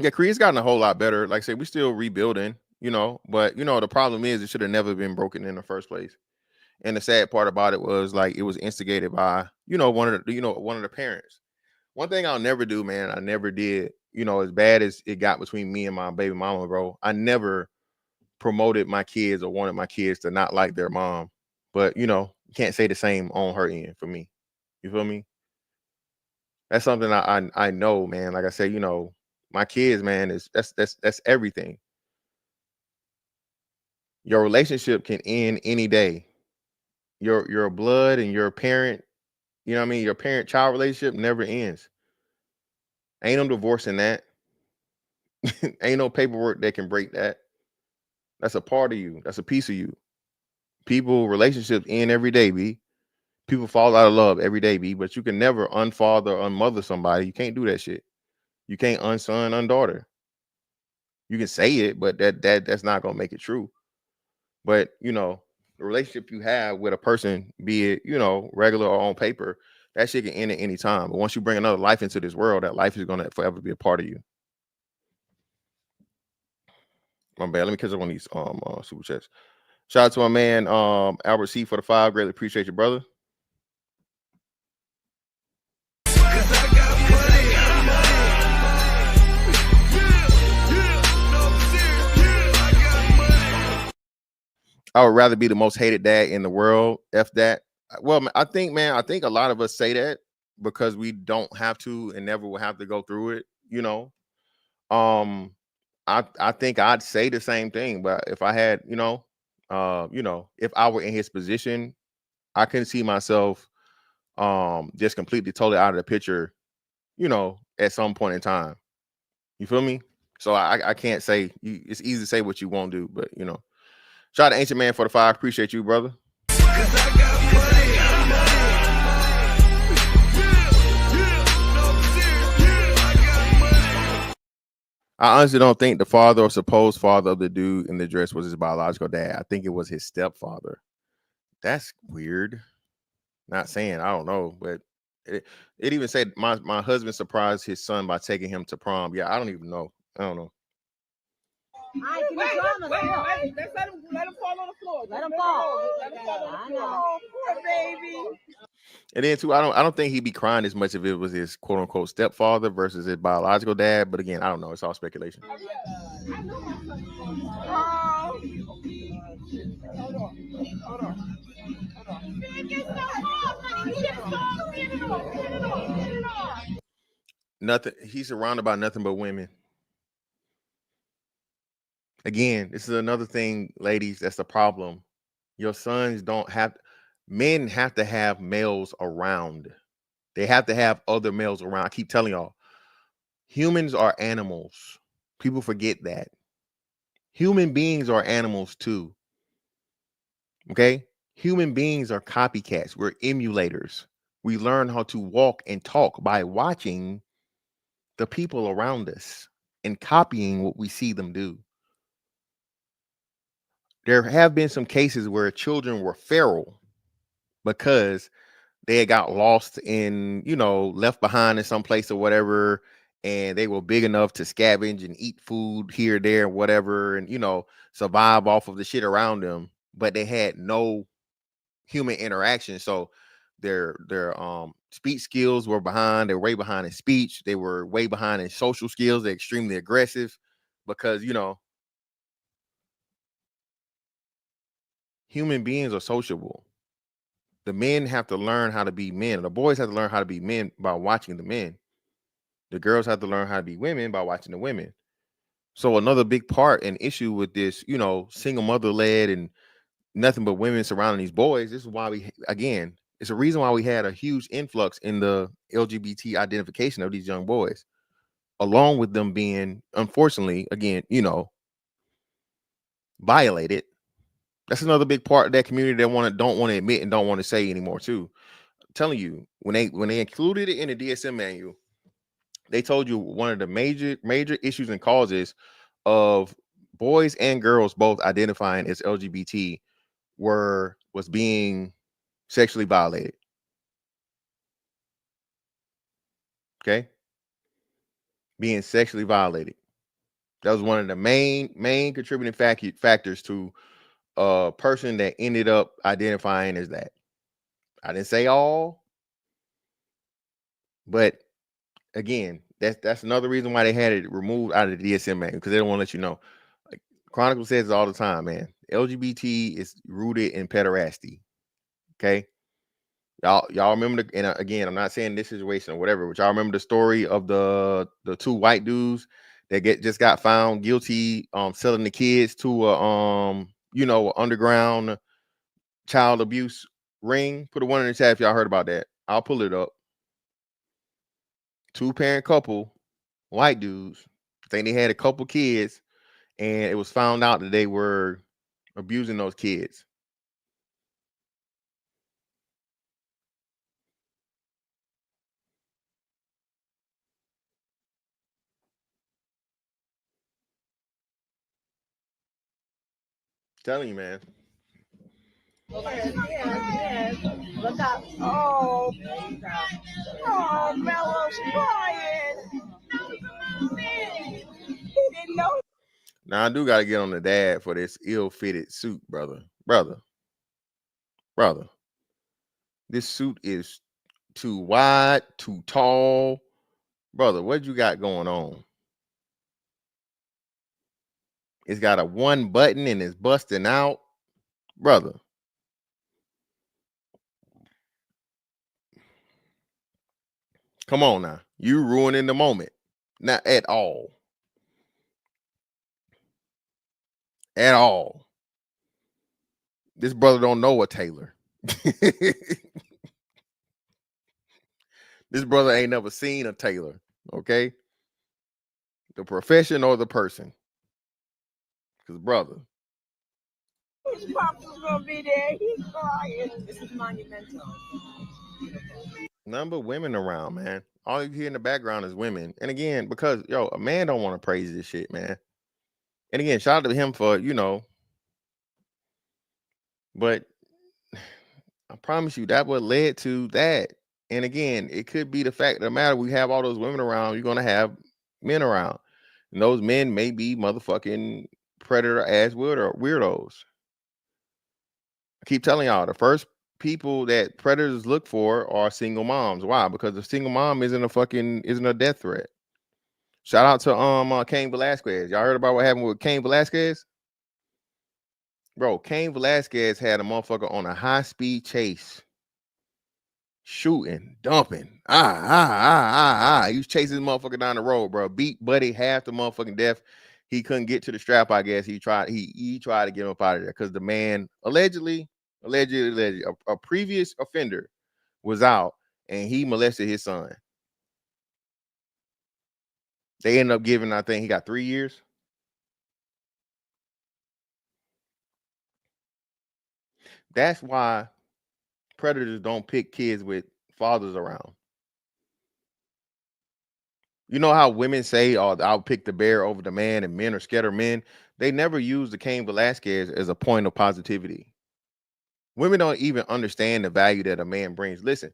Yeah, Korea's gotten a whole lot better. Like I said, we still rebuilding, but the problem is it should have never been broken in the first place. And the sad part about it was like it was instigated by, one of the parents. One thing I'll never do, man, I never did, as bad as it got between me and my baby mama, bro. I never promoted my kids or wanted my kids to not like their mom. But you can't say the same on her end for me. You feel me? That's something I know, man. Like I said, my kids, man, that's everything. Your relationship can end any day. Your blood and your parent, your parent-child relationship never ends. Ain't no divorcing that. Ain't no paperwork that can break that. That's a part of you. That's a piece of you. Relationships end every day, B. People fall out of love every day, B. But you can never unfather, unmother somebody. You can't do that shit. You can't unson, undaughter. You can say it, but that's not gonna make it true. But the relationship you have with a person, be it regular or on paper, that shit can end at any time. But once you bring another life into this world, that life is gonna forever be a part of you. My bad. Let me catch up on these super chats. Shout out to my man Albert C for the 5. Greatly appreciate you, brother. I would rather be the most hated dad in the world. F that. Well, I think a lot of us say that because we don't have to and never will have to go through it. I think I'd say the same thing, but if I had, if I were in his position, I couldn't see myself just completely totally out of the picture, at some point in time. You feel me? So I can't say it's easy to say what you won't do, but shout out to Ancient Man for the 5. Appreciate you, brother. I honestly don't think the father or supposed father of the dude in the dress was his biological dad. I think it was his stepfather. That's weird. Not saying, I don't know, but it even said my husband surprised his son by taking him to prom. Yeah, I don't even know. I don't know.
Wait, let's let him fall on the floor. Let him fall. Let him fall on the floor. Oh, poor baby.
And then too, I don't think he'd be crying as much if it was his quote unquote stepfather versus his biological dad. But again, I don't know. It's all speculation.
Oh, hold on.
Nothing. He's surrounded by nothing but women. Again, this is another thing, ladies. That's the problem. Your sons don't have, men have to have males around. They have to have other males around. I keep telling y'all, humans are animals. People forget that. Human beings are animals too. Okay? Human beings are copycats. We're emulators. We learn how to walk and talk by watching the people around us and copying what we see them do. There have been some cases where children were feral because they had got lost in, left behind in some place or whatever, and they were big enough to scavenge and eat food here, there, and whatever, and survive off of the shit around them, but they had no human interaction. So their speech skills were behind. They were way behind in speech. They were way behind in social skills. They're extremely aggressive because human beings are sociable. The men have to learn how to be men. The boys have to learn how to be men by watching the men. The girls have to learn how to be women by watching the women. So another big part and issue with this, single mother led and nothing but women surrounding these boys. This is why it's a reason why we had a huge influx in the LGBT identification of these young boys, along with them being, unfortunately, again, violated. That's another big part of that community that don't want to admit and don't want to say anymore too. I'm telling you, when they included it in the DSM manual, they told you one of the major issues and causes of boys and girls both identifying as LGBT was being sexually violated. Okay, being sexually violated. That was one of the main contributing factors to a person that ended up identifying as that. I didn't say all, but again, that's another reason why they had it removed out of the DSM manual, because they don't want to let you know. Like Chronicle says it all the time, man. LGBT is rooted in pederasty. Okay, y'all remember and again, I'm not saying this situation or whatever, but y'all remember the story of the two white dudes that just got found guilty selling the kids to a underground child abuse ring. Put a one in the chat if y'all heard about that. I'll pull it up. 2-parent couple, white dudes. I think they had a couple kids, and it was found out that they were abusing those kids. Telling you, man.
Yes. Look up. Oh, Mello's crying. He didn't know.
Now I do got to get on the dad for this ill-fitted suit, brother. This suit is too wide, too tall. Brother, what you got going on? It's got a one button and it's busting out. Brother. Come on now. You ruining the moment. Not at all. At all. This brother don't know a tailor. This brother ain't never seen a tailor. Okay? The profession or the person. Because brother.
His pops was gonna be there. He's crying. This is monumental.
None but women around, man. All you hear in the background is women. And again, because a man don't want to praise this shit, man. And again, shout out to him for, but I promise you that what led to that. And again, it could be the fact of the matter, we have all those women around, you're gonna have men around. And those men may be motherfucking predator ass weirdos. I keep telling y'all, the first people that predators look for are single moms. Why? Because a single mom isn't a death threat. Shout out to Cain Velasquez. Y'all heard about what happened with Cain Velasquez? Bro, Cain Velasquez had a motherfucker on a high-speed chase. Shooting, dumping. He was chasing the motherfucker down the road, bro. Beat Buddy half to motherfucking death. he couldn't get to the strap. I guess he tried to get him up out of there because the man allegedly a previous offender was out and he molested his son. They ended up giving, I think he got 3 years. That's why predators don't pick kids with fathers around. You know how women say, "Oh, I'll pick the bear over the man," and men are scared of men. They never use the Cain Velasquez as a point of positivity. Women don't even understand the value that a man brings. Listen,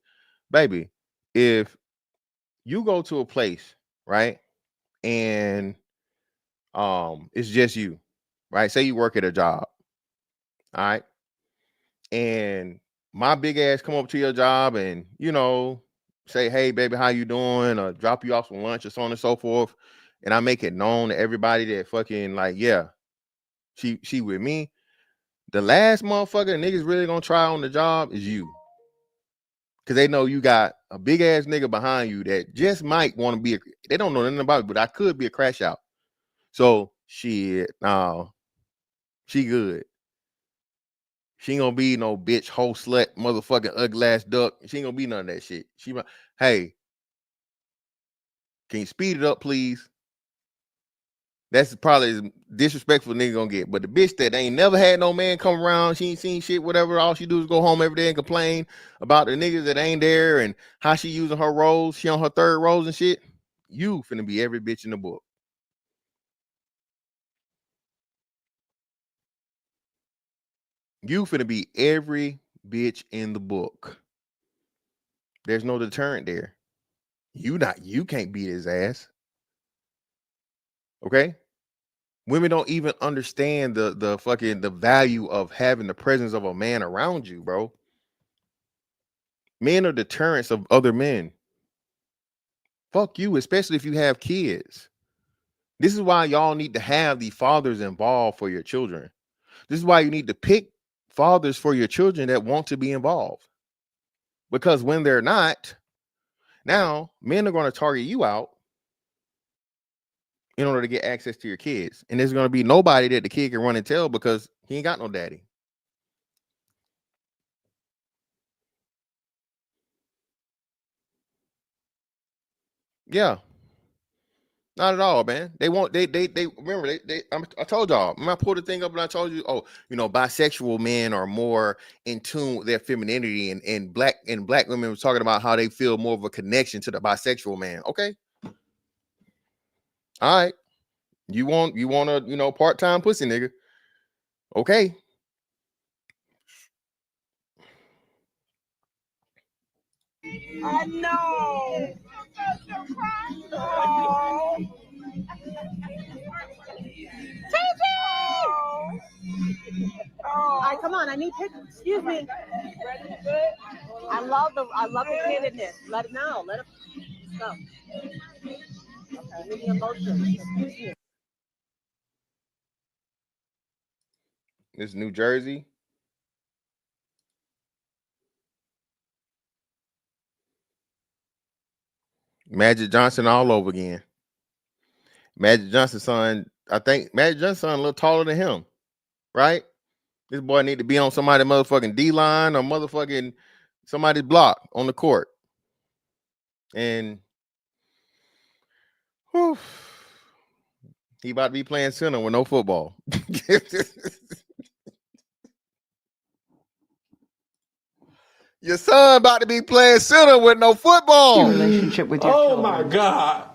baby, if you go to a place, right, and it's just you, right? Say you work at a job, all right, and my big ass come up to your job and say, "Hey, baby, how you doing?" Or drop you off some lunch or so on and so forth, and I make it known to everybody that fucking like, yeah, she with me. The last motherfucker niggas really gonna try on the job is you. Cause they know you got a big ass nigga behind you that just might want to be they don't know nothing about it, but I could be a crash out. So shit, no, she good. She ain't gonna be no bitch, hoe slut, motherfucking ugly ass duck. She ain't gonna be none of that shit. Hey, can you speed it up, please? That's probably as disrespectful nigga gonna get. But the bitch that ain't never had no man come around, she ain't seen shit, whatever. All she do is go home every day and complain about the niggas that ain't there and how she using her rose. She on her third rose and shit. You finna be every bitch in the book. You finna be every bitch in the book. There's no deterrent there. You can't beat his ass. Okay? Women don't even understand the value of having the presence of a man around you, bro. Men are deterrents of other men. Fuck you, especially if you have kids. This is why y'all need to have the fathers involved for your children. This is why you need to pick fathers for your children that want to be involved. Because when they're not, now men are going to target you out in order to get access to your kids. And there's going to be nobody that the kid can run and tell because he ain't got no daddy. Yeah. Not at all, man. They remember I told y'all, I pulled the thing up and I told you, bisexual men are more in tune with their femininity and black women was talking about how they feel more of a connection to the bisexual man. Okay. All right. You want a part-time pussy nigga. Okay.
I know. Oh. All right, come on. I need pictures. Excuse me. I love the candidness. Let it know. Let it go. Okay. Give me emotion. Excuse me.
This is New Jersey. Magic Johnson all over again. Magic Johnson's son, I think Magic Johnson's son a little taller than him, right? This boy need to be on somebody's motherfucking D line or motherfucking somebody's block on the court. And whew, he about to be playing center with no football. Your son about to be playing center with no football.
Your relationship with your children.
Oh my God.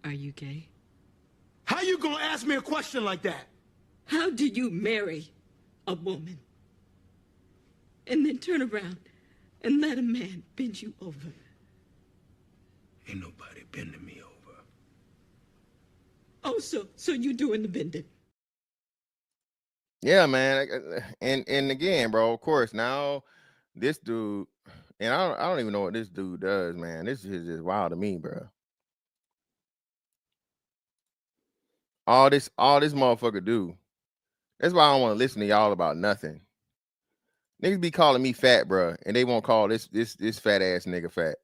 Are you gay?
How you gonna ask me a question like that?
How do you marry a woman and then turn around and let a man bend you over?
Ain't nobody bending me over.
Oh, so you doing the bending?
Yeah, man. And again, bro, of course, now this dude, and I don't even know what this dude does, man. This is just wild to me, bro. All this motherfucker do. That's why I don't want to listen to y'all about nothing. Niggas be calling me fat, bro, and they won't call this fat ass nigga fat.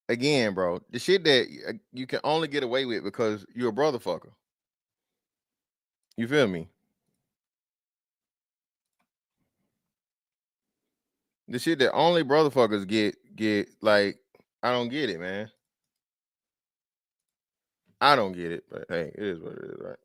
again, bro, the shit that you can only get away with because you're a brother fucker. You feel me? The shit that only brother fuckers get like, I don't get it, man. I don't get it, but hey, it is what it is, right?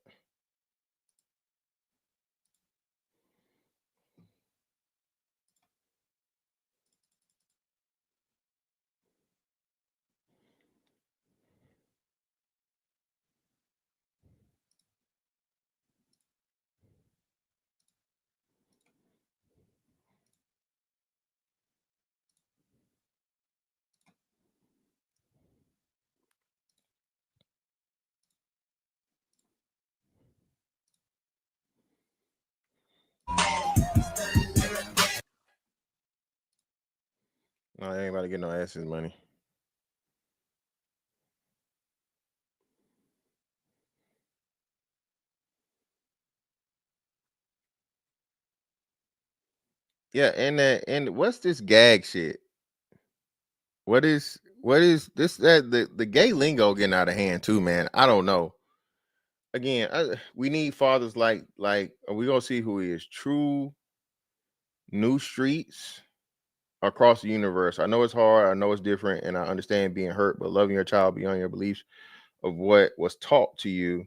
No, I ain't about to get no asses money. Yeah, and what's this gag shit? What is this that the gay lingo getting out of hand too, man? I don't know. Again, we need fathers like we gonna see who is true new streets across the universe. I know it's hard, I know it's different, and I understand being hurt, but loving your child beyond your beliefs of what was taught to you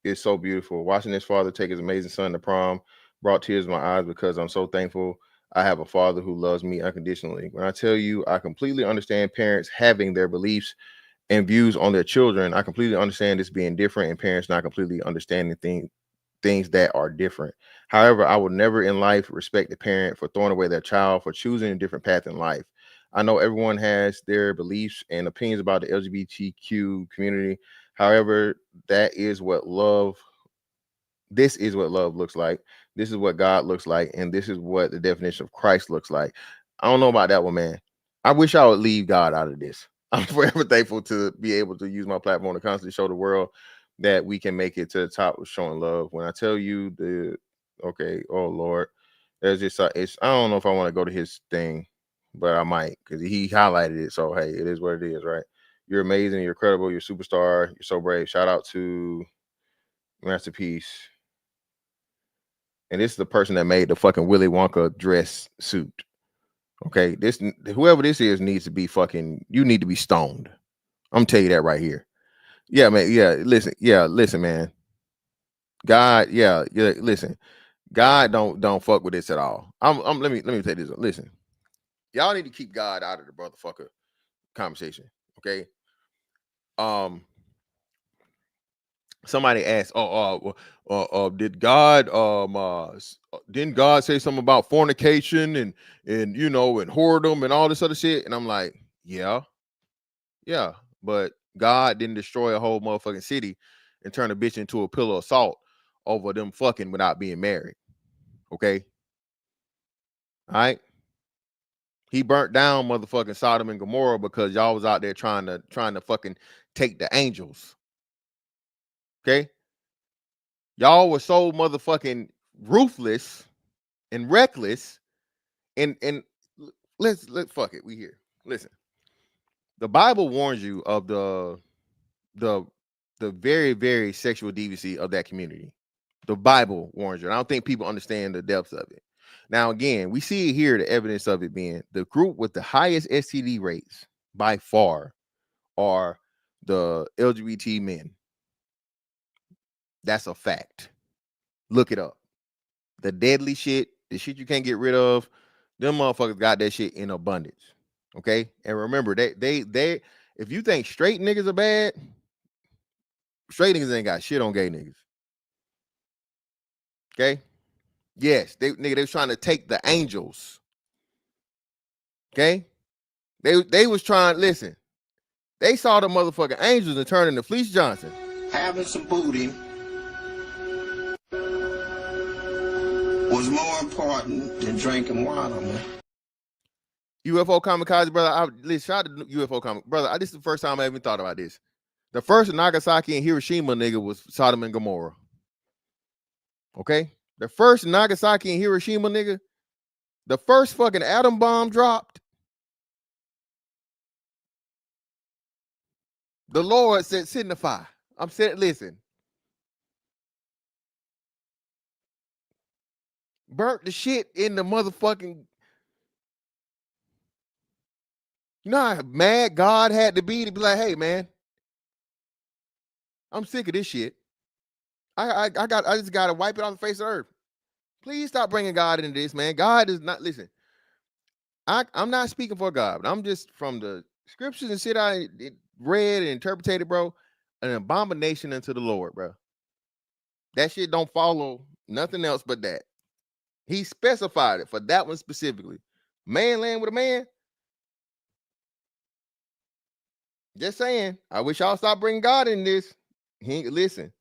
is so beautiful. Watching this father take his amazing son to prom brought tears to my eyes because I'm so thankful I have a father who loves me unconditionally. When I tell you, I completely understand parents having their beliefs and views on their children. I completely understand this being different and parents not completely understanding things that are different. However, I will never in life respect a parent for throwing away their child for choosing a different path in life. I know everyone has their beliefs and opinions about the LGBTQ community. However, that is what love this is what love looks like. This is what God looks like. And this is what the definition of Christ looks like. I don't know about that one, man. I wish I would leave God out of this. I'm forever thankful to be able to use my platform to constantly show the world that we can make it to the top of showing love. When I tell you oh Lord, there's just it's I don't know if I want to go to his thing, but I might because he highlighted it. So hey, it is what it is, right? You're amazing, you're incredible, you're a superstar, you're so brave. Shout out to Masterpiece. And this is the person that made the fucking Willy Wonka dress suit. Okay, this whoever this is needs to be fucking. You need to be stoned. I'm gonna tell you that right here. Yeah, man. Listen, man. God, listen. God don't fuck with this at all. Let me tell you this. Listen, y'all need to keep God out of the motherfucker conversation. Okay. Somebody asked, did God didn't God say something about fornication and and whoredom and all this other shit? And I'm like, yeah, but God didn't destroy a whole motherfucking city and turn a bitch into a pillar of salt over them fucking without being married. Okay, all right. He burnt down motherfucking Sodom and Gomorrah because y'all was out there trying to fucking take the angels. Okay. Y'all were so motherfucking ruthless and reckless and let's fuck it. We here. Listen, the Bible warns you of the very, very sexual deviancy of that community. The Bible warns you. And I don't think people understand the depths of it. Now, again, we see here the evidence of it being the group with the highest STD rates by far are the LGBT men. That's a fact. Look it up. The deadly shit, the shit you can't get rid of, them motherfuckers got that shit in abundance. Okay. And remember, they if you think straight niggas are bad, straight niggas ain't got shit on gay niggas. Okay. Yes, they was trying to take the angels. Okay. They was trying, listen, they saw the motherfucking angels and turned into Fleece Johnson.
Having some booty was more important than drinking water, man.
UFO kamikaze, brother. Listen, shout out to UFO kamikaze, brother. This is the first time I even thought about this. The first Nagasaki and Hiroshima nigga was Sodom and Gomorrah. Okay, the first Nagasaki and Hiroshima nigga, the first fucking atom bomb dropped. The Lord said, signify. I'm saying, listen. Burnt the shit in the motherfucking. You know how mad God had to be like, hey, man, I'm sick of this shit. I just got to wipe it off the face of the earth. Please stop bringing God into this, man. God is not, listen, I'm not speaking for God, but I'm just from the scriptures and shit I read and interpreted, bro, an abomination unto the Lord, bro. That shit don't follow nothing else but that. He specified it for that one specifically. Man laying with a man. Just saying. I wish y'all stop bringing God in this. Listen.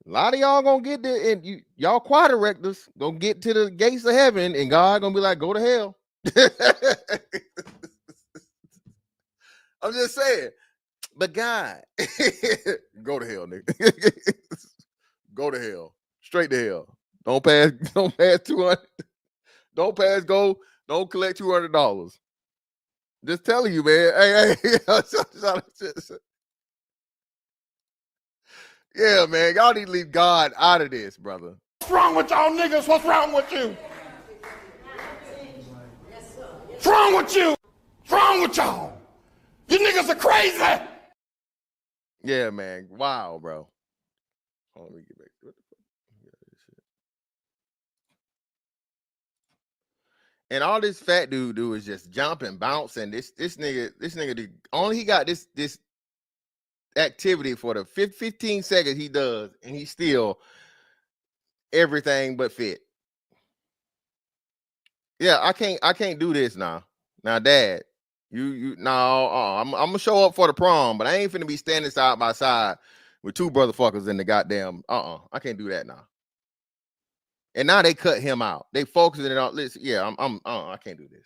A lot of y'all gonna get there, and y'all choir directors gonna get to the gates of heaven, and God gonna be like, go to hell. I'm just saying. But God, go to hell, nigga. Go to hell. Straight to hell. Don't pass 200. Don't pass go. Don't collect $200. Just telling you, man. Hey. Yeah, man. Y'all need to leave God out of this, brother.
What's wrong with y'all niggas? What's wrong with you? What's wrong with you? What's wrong with y'all? You niggas are crazy.
Yeah, man. Wow, bro. Hold on, let me get back to what the fuck. And all this fat dude do is just jump and bounce, and this nigga only he got this activity for the 15 seconds he does, and he's still everything but fit. Yeah, I can't do this now. Now, Dad, you no, I'm gonna show up for the prom, but I ain't finna be standing side by side with two brotherfuckers in the goddamn I can't do that now. And now they cut him out. They focusing it on. Listen, yeah, I can't do this.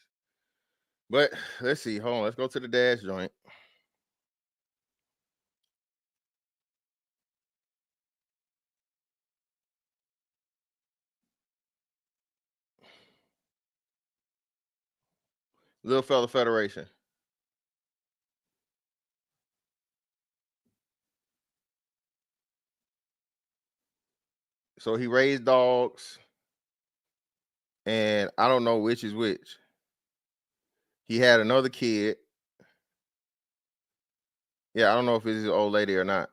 But let's see. Hold on. Let's go to the dash joint. Little Fella Federation. So he raised dogs, and I don't know which is which. He had another kid. Yeah, I don't know if it's his old lady or not.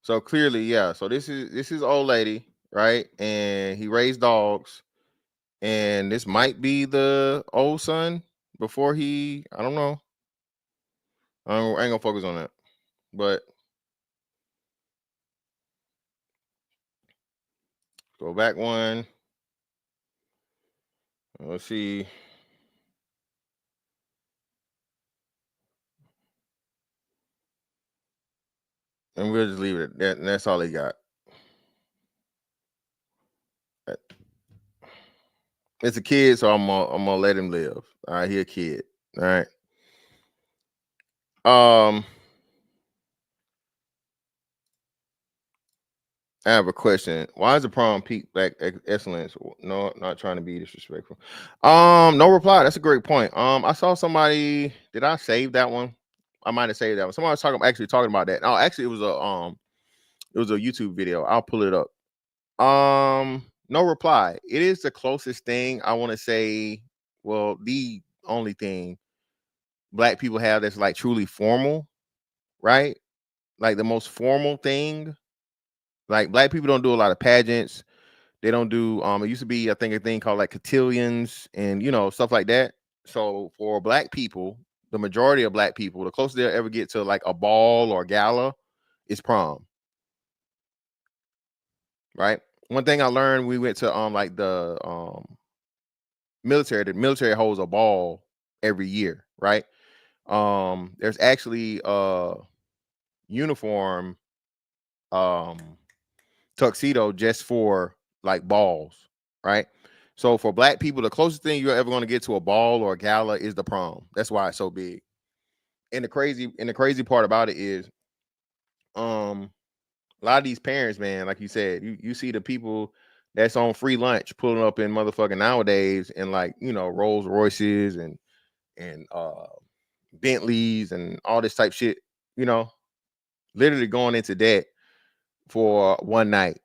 So clearly, yeah. So this is old lady, right? And he raised dogs, and this might be the old son before he. I don't know. I ain't gonna focus on that, but go back one. Let's see. And we'll just leave it at that. And that's all he got. It's a kid, so I'm gonna let him live. All right, he a kid. All right. I have a question. Why is the prom peak black excellence? No, not trying to be disrespectful. No reply. That's a great point. I saw somebody. Did I save that one? I might have saved that one. Somebody was talking about that. No, actually, it was a YouTube video. I'll pull it up. No reply. It is the closest thing I want to say. Well, the only thing black people have that's like truly formal, right? Like the most formal thing. Like black people don't do a lot of pageants. They don't do it used to be, I think, a thing called like cotillions and stuff like that. So for black people, the majority of black people, the closest they'll ever get to like a ball or gala is prom. Right? One thing I learned, we went to like the military. The military holds a ball every year, right? There's actually a uniform tuxedo just for like balls, right? So for black people, the closest thing you're ever going to get to a ball or a gala is the prom. That's why it's so big. And the crazy part about it is a lot of these parents, man, like you said, you see the people that's on free lunch pulling up in motherfucking nowadays and like Rolls Royces and Bentleys and all this type shit, you know, literally going into debt for one night.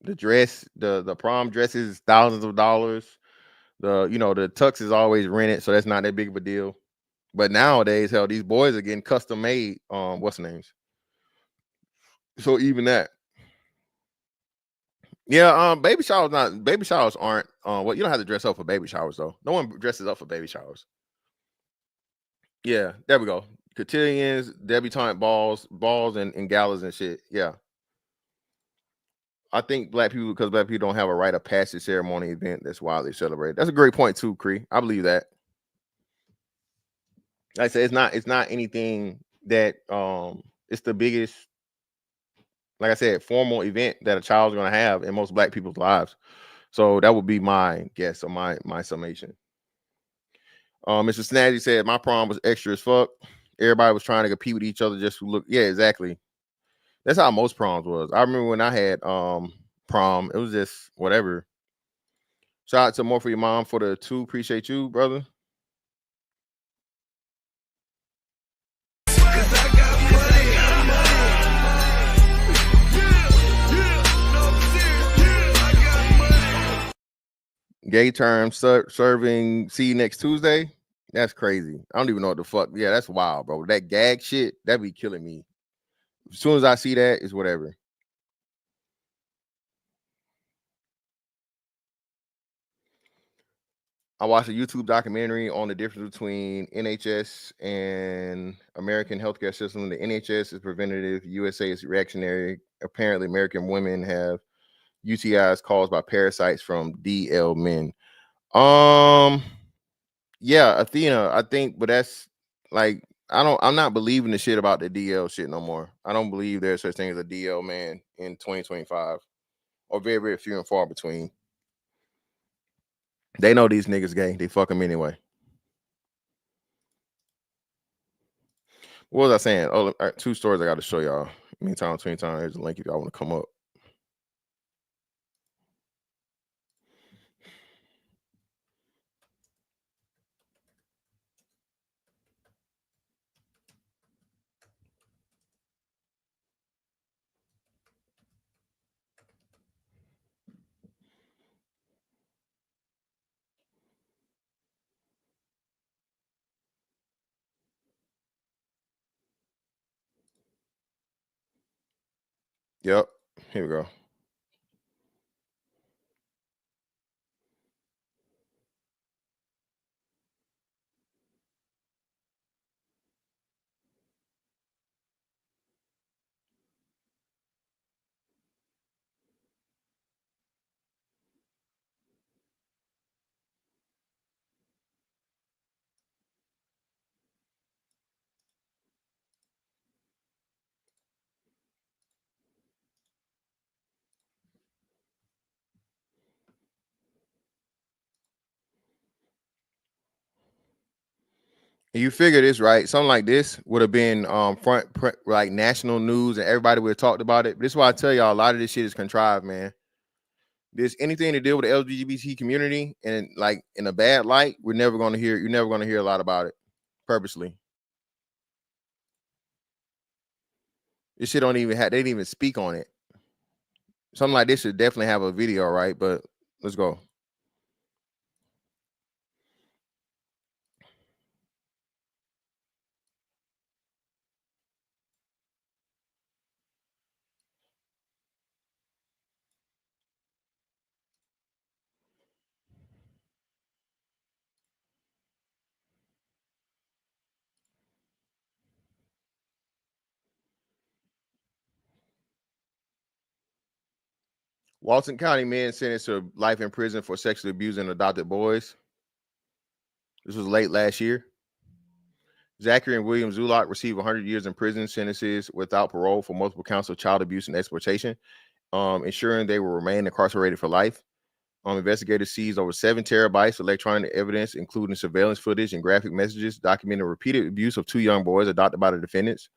The dress, the prom dresses, thousands of dollars. The tux is always rented, so that's not that big of a deal. But nowadays, hell, these boys are getting custom made. What's the names? So even that, yeah. Baby showers aren't. You don't have to dress up for baby showers though. No one dresses up for baby showers. Yeah, there we go. Cotillions, debutante balls, and galas and shit. Yeah. I think because black people don't have a rite of passage ceremony event that's widely celebrated. That's a great point too, Cree. I believe that. Like I said, it's not anything that it's the biggest, like I said, formal event that a child's gonna have in most black people's lives. So that would be my guess or my summation. Mr. Snazzy said my prom was extra as fuck. Everybody was trying to compete with each other just to look. Yeah, exactly. That's how most proms was. I remember when I had prom, it was just whatever. Shout out to More for Your Mom for the 2. Appreciate you, brother. Gay term serving see you next Tuesday. That's crazy. I don't even know what the fuck. Yeah, that's wild, bro. That gag shit, that be killing me. As soon as I see that, it's whatever. I watched a YouTube documentary on the difference between NHS and American healthcare system. The NHS is preventative, USA is reactionary. Apparently, American women have UTIs caused by parasites from DL men. Yeah, Athena, I think, but that's like I'm not believing the shit about the DL shit no more. I don't believe there's such thing as a DL man in 2025, or very, very few and far between. They know these niggas gay. They fuck them anyway. What was I saying? Oh, 2 stories I got to show y'all. Meantime, here's a link if y'all want to come up. Yep. Here we go. You figure this, right? Something like this would have been front like national news and everybody would have talked about it. But this is why I tell y'all a lot of this shit is contrived, man. There's anything to deal with the LGBT community and like in a bad light, you're never gonna hear a lot about it purposely. This shit they didn't even speak on it. Something like this should definitely have a video, right? But let's go. Walton County man sentenced to life in prison for sexually abusing adopted boys. This was late last year. Zachary and William Zulak received 100 years in prison sentences without parole for multiple counts of child abuse and exploitation, ensuring they will remain incarcerated for life. Investigators seized over 7 terabytes of electronic evidence, including surveillance footage and graphic messages documenting repeated abuse of 2 young boys adopted by the defendants.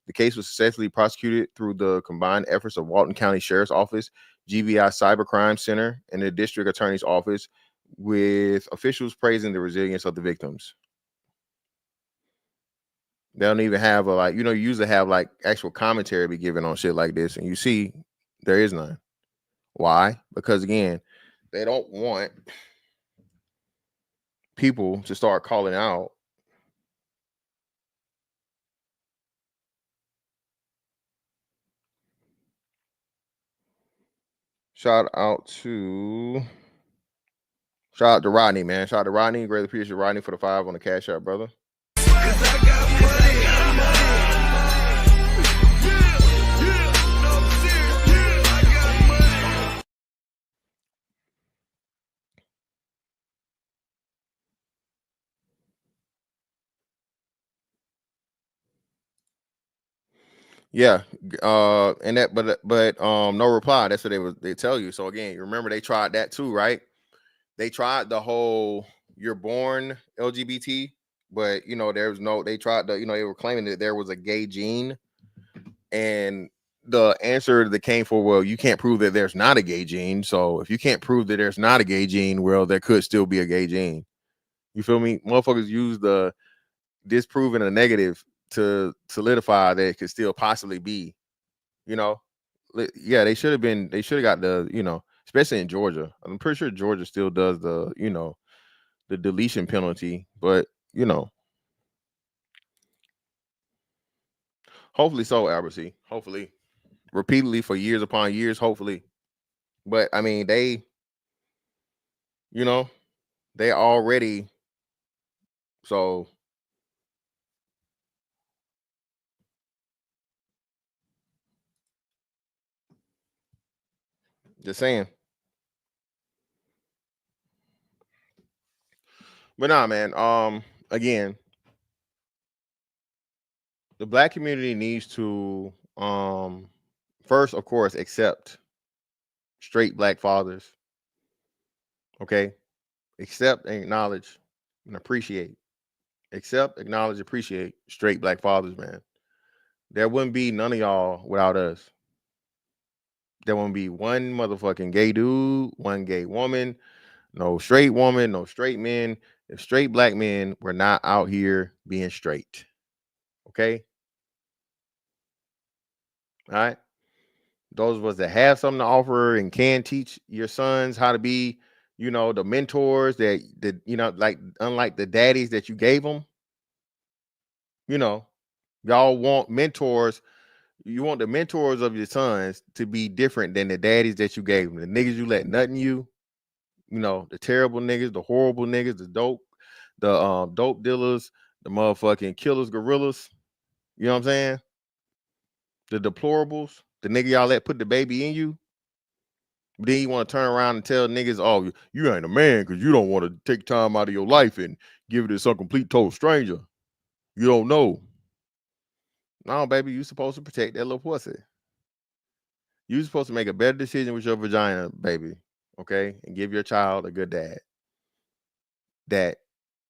The case was successfully prosecuted through the combined efforts of Walton County Sheriff's Office, GBI Cybercrime Center, and the District Attorney's Office, with officials praising the resilience of the victims. They don't even have a you usually have like actual commentary be given on shit like this, and you see there is none. Why? Because again, they don't want people to start calling out shout out to Rodney, man. Shout out to Rodney. Greatly appreciate Rodney for the 5 on the Cash App, brother. Yeah, and that, but no reply. That's what they tell you. So again, you remember they tried that too, right? They tried the whole you're born LGBT, but there's no. They tried the they were claiming that there was a gay gene, and the answer that came for, well, you can't prove that there's not a gay gene. So if you can't prove that there's not a gay gene, well, there could still be a gay gene. You feel me? Motherfuckers use the disproving a negative to solidify that it could still possibly be. Yeah, they should have got the, especially in Georgia. I'm pretty sure Georgia still does the, the deletion penalty, but hopefully so, Albert. Hopefully, repeatedly for years upon years, hopefully. But I mean, they already, so just saying. But nah, man. Again, the Black community needs to first, of course, accept straight Black fathers. Okay, accept and acknowledge and appreciate. Accept, acknowledge, appreciate straight Black fathers, man. There wouldn't be none of y'all without us. There wouldn't be one motherfucking gay dude, one gay woman, no straight woman, no straight men. If straight Black men were not out here being straight. Okay? All right? Those of us that have something to offer and can teach your sons how to be, the mentors that like unlike the daddies that you gave them, y'all want mentors. You want the mentors of your sons to be different than the daddies that you gave them. The niggas you let nothing you, the terrible niggas, the horrible niggas, the dope dealers, the motherfucking killers, gorillas. You know what I'm saying? The deplorables, the nigga y'all let put the baby in you. But then you want to turn around and tell niggas, oh, you ain't a man because you don't want to take time out of your life and give it to some complete total stranger. You don't know. No, baby, you supposed to protect that little pussy. You're supposed to make a better decision with your vagina, baby. Okay? And give your child a good dad.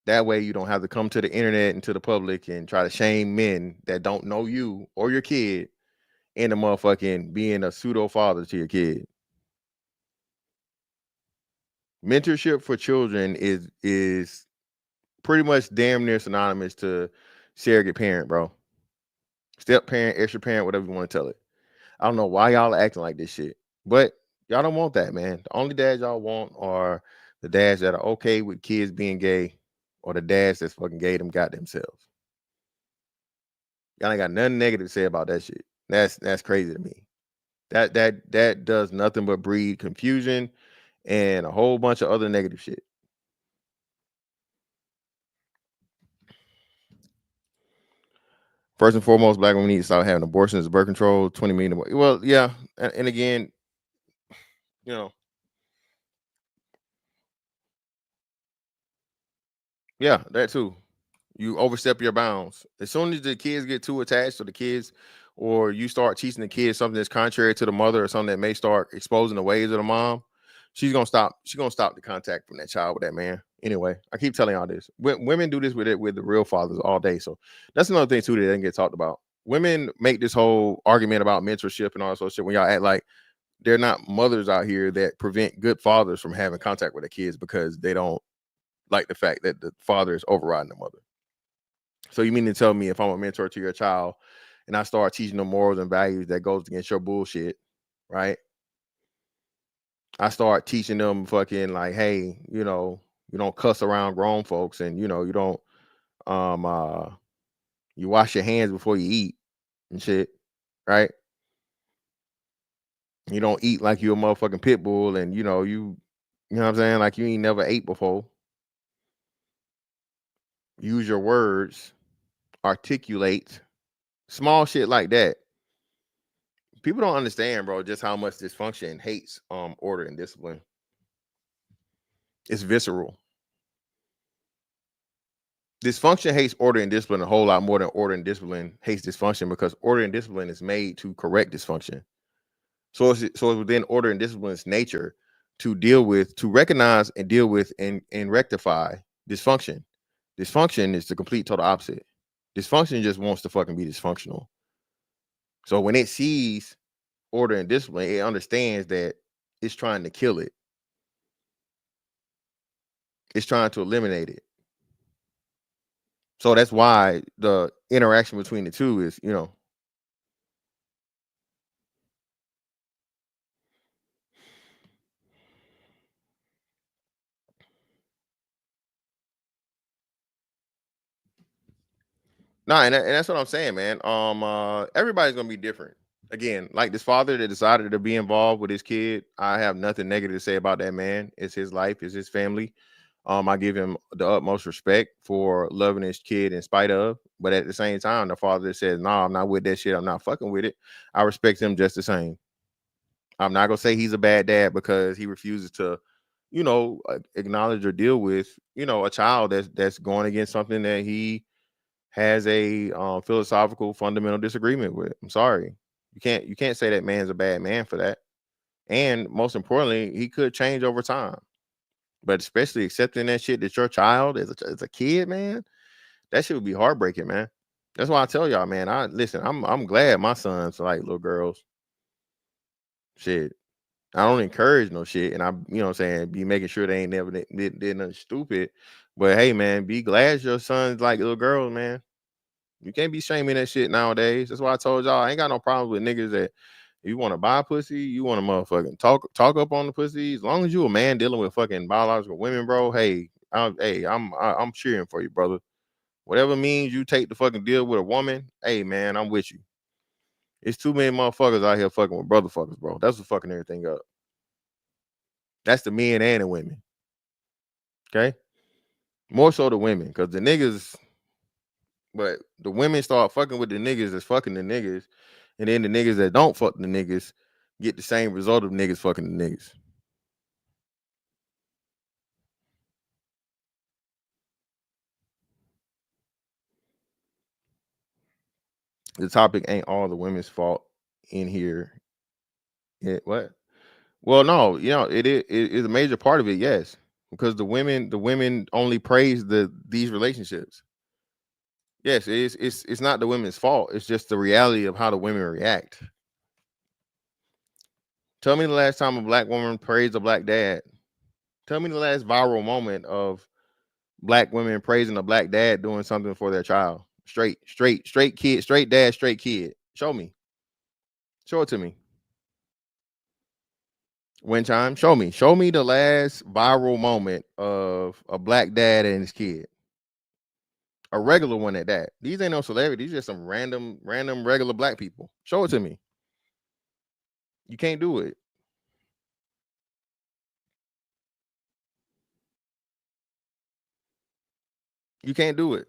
That way you don't have to come to the internet and to the public and try to shame men that don't know you or your kid into motherfucking being a pseudo father to your kid. Mentorship for children is pretty much damn near synonymous to surrogate parent, bro. Step parent, extra parent, whatever you want to tell it. I don't know why y'all are acting like this shit, but y'all don't want that, man. The only dads y'all want are the dads that are okay with kids being gay, or the dads that's fucking gay them got themselves. Y'all ain't got nothing negative to say about that shit. That's crazy to me. That does nothing but breed confusion and a whole bunch of other negative shit. First and foremost, Black women need to start having abortions, birth control, 20 million. Well, yeah, and again, yeah, that too. You overstep your bounds. As soon as the kids get too attached to the kids, or you start teaching the kids something that's contrary to the mother, or something that may start exposing the ways of the mom, she's gonna stop the contact from that child with that man. Anyway, I keep telling y'all this. Women do this with the real fathers all day. So that's another thing too that doesn't get talked about. Women make this whole argument about mentorship and all that sort of shit when y'all act like they're not mothers out here that prevent good fathers from having contact with their kids because they don't like the fact that the father is overriding the mother. So you mean to tell me if I'm a mentor to your child and I start teaching them morals and values that goes against your bullshit, right? I start teaching them fucking like, hey, you know, you don't cuss around grown folks, and you know, you don't you wash your hands before you eat and shit, right? You don't eat like you're a motherfucking pit bull, and you know what I'm saying, like you ain't never ate before. Use your words, articulate, small shit like that. People don't understand, bro, just how much dysfunction hates order and discipline. It's visceral. Dysfunction hates order and discipline a whole lot more than order and discipline hates dysfunction, because order and discipline is made to correct dysfunction. So it's within order and discipline's nature to recognize and deal with and rectify dysfunction. Dysfunction is the complete total opposite. Dysfunction just wants to fucking be dysfunctional. So when it sees order and discipline, it understands that it's trying to kill it. It's trying to eliminate it. So that's why the interaction between the two is, you know. No, and that's what I'm saying, man. Everybody's gonna be different. Again, like this father that decided to be involved with his kid, I have nothing negative to say about that man. It's his life, it's his family. I give him the utmost respect for loving his kid in spite of, but at the same time, the father that says, "No, I'm not with that shit. I'm not fucking with it." I respect him just the same. I'm not gonna say he's a bad dad because he refuses to, you know, acknowledge or deal with, you know, a child that's going against something that he has a philosophical fundamental disagreement with. I'm sorry. You can't say that man's a bad man for that. And most importantly, he could change over time. But especially accepting that shit that your child as a kid, man, that shit would be heartbreaking, man. That's why I tell y'all, man. I'm glad my sons like little girls. Shit. I don't encourage no shit, and I, you know what I'm saying, be making sure they ain't never did nothing stupid. But hey, man, be glad your sons like little girls, man. You can't be shaming that shit nowadays. That's why I told y'all I ain't got no problems with niggas that if you want to buy pussy, you want to motherfucking talk up on the pussy. As long as you a man dealing with fucking biological women, bro. Hey, I'm cheering for you, brother. Whatever means you take the fucking deal with a woman, hey man, I'm with you. It's too many motherfuckers out here fucking with brotherfuckers, bro. That's what fucking everything up. That's the men and the women. Okay? More so the women, because the niggas, but the women start fucking with the niggas that's fucking the niggas, and then the niggas that don't fuck the niggas get the same result of niggas fucking the niggas. The topic ain't all the women's fault in here. What? Well, no, you know, it is a major part of it, yes. Because the women only praise these relationships. Yes, it's not the women's fault. It's just the reality of how the women react. Tell me the last time a black woman praised a black dad. Tell me the last viral moment of black women praising a black dad doing something for their child. Straight kid, straight dad, straight kid. Show me. Show it to me. One time, show me. Show me the last viral moment of a black dad and his kid. A regular one at that. These ain't no celebrities. These just some random regular black people. Show it to me. You can't do it. You can't do it.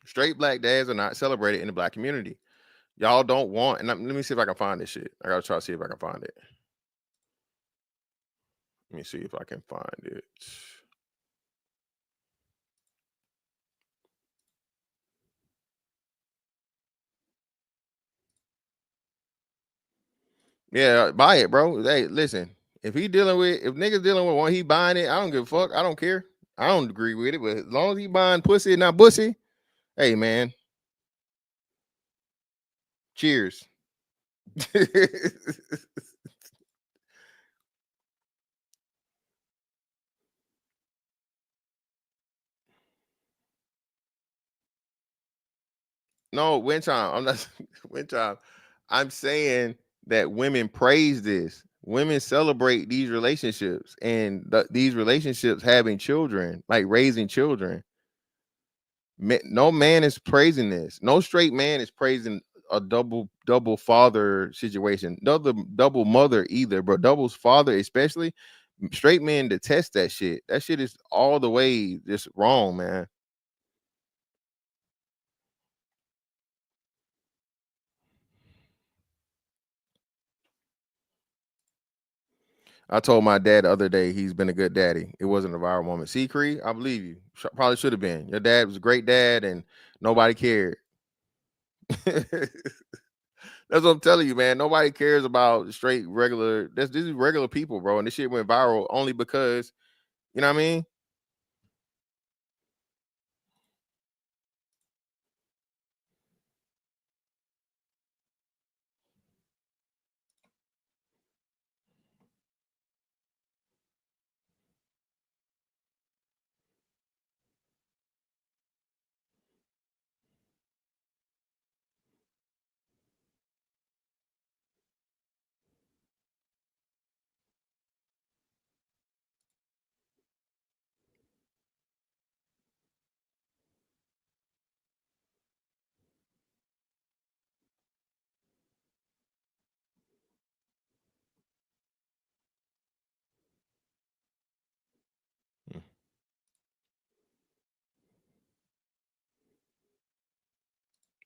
Straight black dads are not celebrated in the black community. Y'all don't want, and let me see if I can find this shit. I gotta try to see if I can find it. Let me see if I can find it. Yeah, buy it, bro. Hey, listen. If niggas dealing with one, he buying it. I don't give a fuck. I don't care. I don't agree with it, but as long as he buying pussy and not bussy, hey man. Cheers. No, Winchime. I'm not Winchime. I'm saying that women praise this. Women celebrate these relationships and these relationships having children, like raising children. No man is praising this. No straight man is praising a double father situation. Double mother either, but double's father especially. Straight men detest that shit. That shit is all the way just wrong, man. I told my dad the other day he's been a good daddy. It wasn't a viral moment. See, Cree, I believe you. Probably should have been. Your dad was a great dad, and nobody cared. That's what I'm telling you, man. Nobody cares about straight regular. This is regular people, bro. And this shit went viral only because, you know what I mean?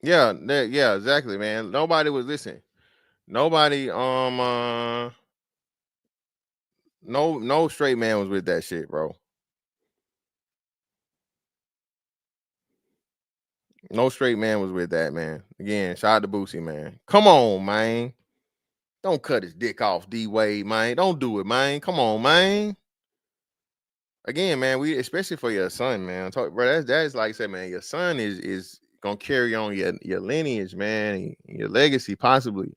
Yeah, yeah, exactly, man. Nobody was listening. Nobody, no straight man was with that shit, bro. No straight man was with that, man. Again, shout out to Boosie, man. Come on, man. Don't cut his dick off, D-Wade, man. Don't do it, man. Come on, man. Again, man, we especially for your son, man. Bro, that's like I said, man. Your son is gonna carry on your lineage, man, your legacy, possibly.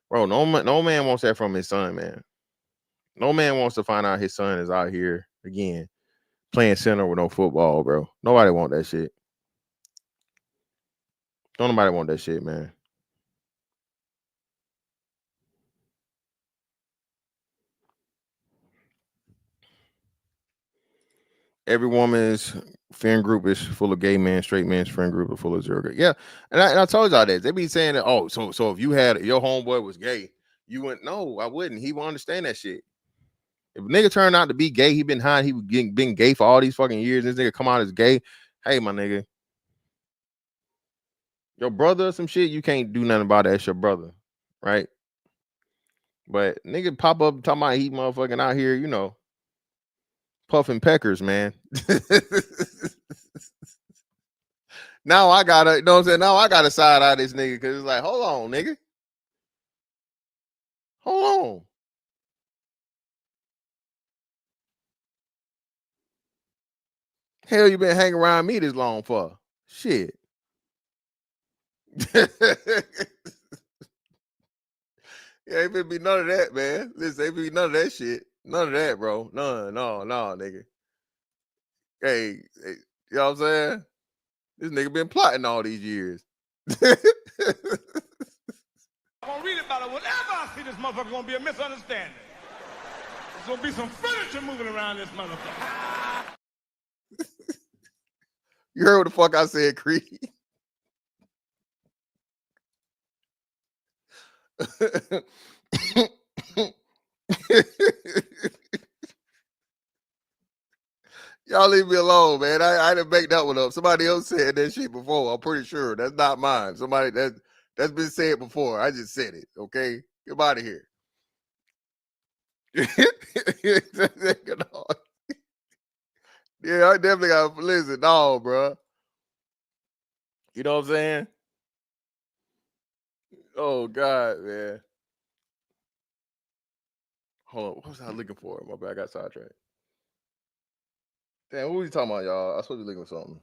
Bro, no man wants that from his son, man. No man wants to find out his son is out here again playing center with no football, bro. Nobody want that shit. Don't nobody want that shit, man. Every woman's friend group is full of gay men. Straight men's friend group is full of zero gay. Yeah, and I told y'all that. They be saying that, oh, so if you had your homeboy was gay, you wouldn't. No, I wouldn't. He won't understand that shit. If a nigga turned out to be gay, he been hiding. He was been gay for all these fucking years. This nigga come out as gay. Hey, my nigga, your brother or some shit, you can't do nothing about that. It's your brother, right? But nigga pop up talking about he motherfucking out here, you know, puffing peckers, man. Now I gotta, you know what I'm saying? Now I gotta side out this nigga because it's like, hold on, nigga. Hold on. Hell, you been hanging around me this long for? Shit. Yeah, ain't be none of that, man. Listen, ain't be none of that shit. None of that, bro. None, no, nigga. Hey, you know what I'm saying? This nigga been plotting all these years.
I'm gonna read about it. Whenever I see this motherfucker, gonna be a misunderstanding. There's gonna be some furniture moving around this motherfucker.
You heard what the fuck I said, Creed? Y'all leave me alone, man. I didn't make that one up. Somebody else said that shit before. I'm pretty sure that's not mine. Somebody that's been said before. I just said it. Okay, get out of here. Yeah, I definitely got to listen. No, bro. You know what I'm saying? Oh God, man. Hold on. What was I looking for? My bad. I got sidetracked. Damn, what were you talking about, y'all? I was supposed to be looking for something.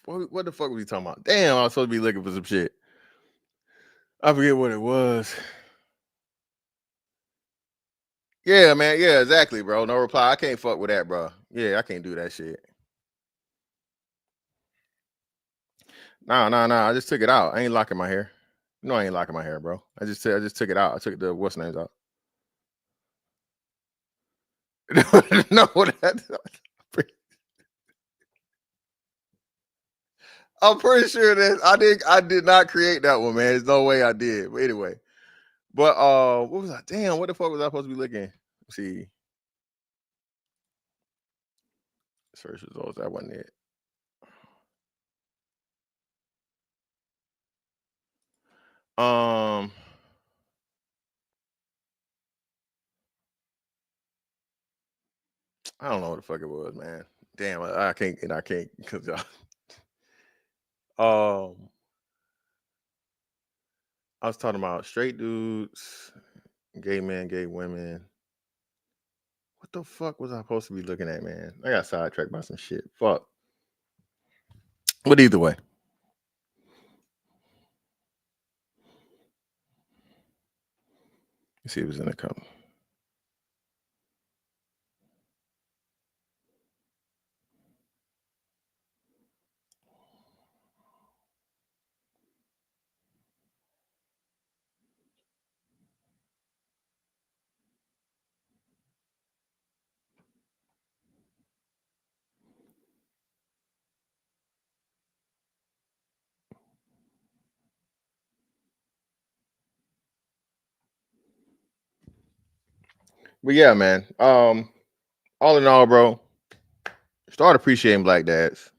What the fuck were you talking about? Damn, I was supposed to be looking for some shit. I forget what it was. Yeah, man. Yeah, exactly, bro. No reply. I can't fuck with that, bro. Yeah, I can't do that shit. Nah. I just took it out. I ain't locking my hair. No, I ain't locking my hair, bro. I just took it out. I took the what's names out. No, I'm pretty sure that I did not create that one, man. There's no way I did. But anyway. But what was I? Damn, what the fuck was I supposed to be looking? Let's see. Search results. That wasn't it. I don't know what the fuck it was, man. Damn, I can't because I was talking about straight dudes, gay men, gay women. What the fuck was I supposed to be looking at, man? I got sidetracked by some shit. Fuck. But either way. Let's see if it's in the cup. But yeah, man. All in all, bro, start appreciating black dads.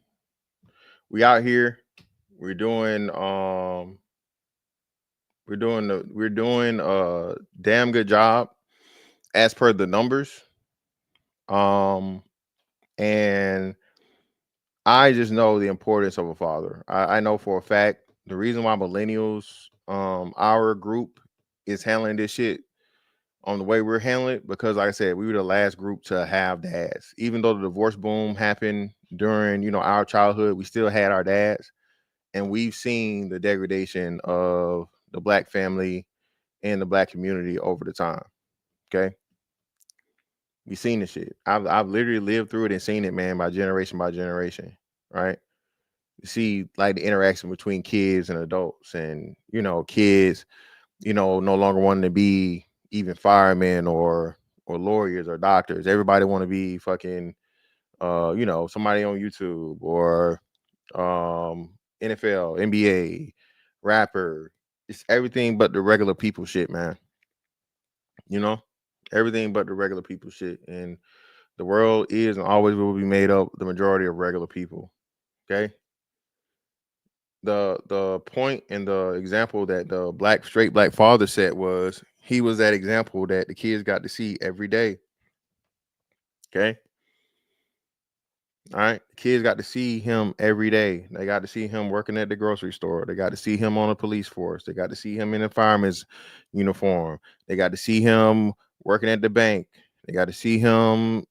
We out here. We're doing a damn good job as per the numbers. And I just know the importance of a father. I know for a fact the reason why millennials, our group, is handling this shit on the way we're handling it, because like I said, we were the last group to have dads. Even though the divorce boom happened during, our childhood, we still had our dads. And we've seen the degradation of the black family and the black community over the time. Okay. We've seen this shit. I've literally lived through it and seen it, man, by generation, right? You see like the interaction between kids and adults, and kids, no longer wanting to be even firemen or lawyers or doctors. Everybody want to be fucking somebody on YouTube or NFL, NBA, rapper. It's everything but the regular people shit, man. Everything but the regular people shit. And the world is and always will be made up the majority of regular people. Okay. The point and the example that the straight black father set was, he was that example that the kids got to see every day. Okay. All right. The kids got to see him every day. They got to see him working at the grocery store. They got to see him on the police force. They got to see him in a fireman's uniform. They got to see him working at the bank. They got to see him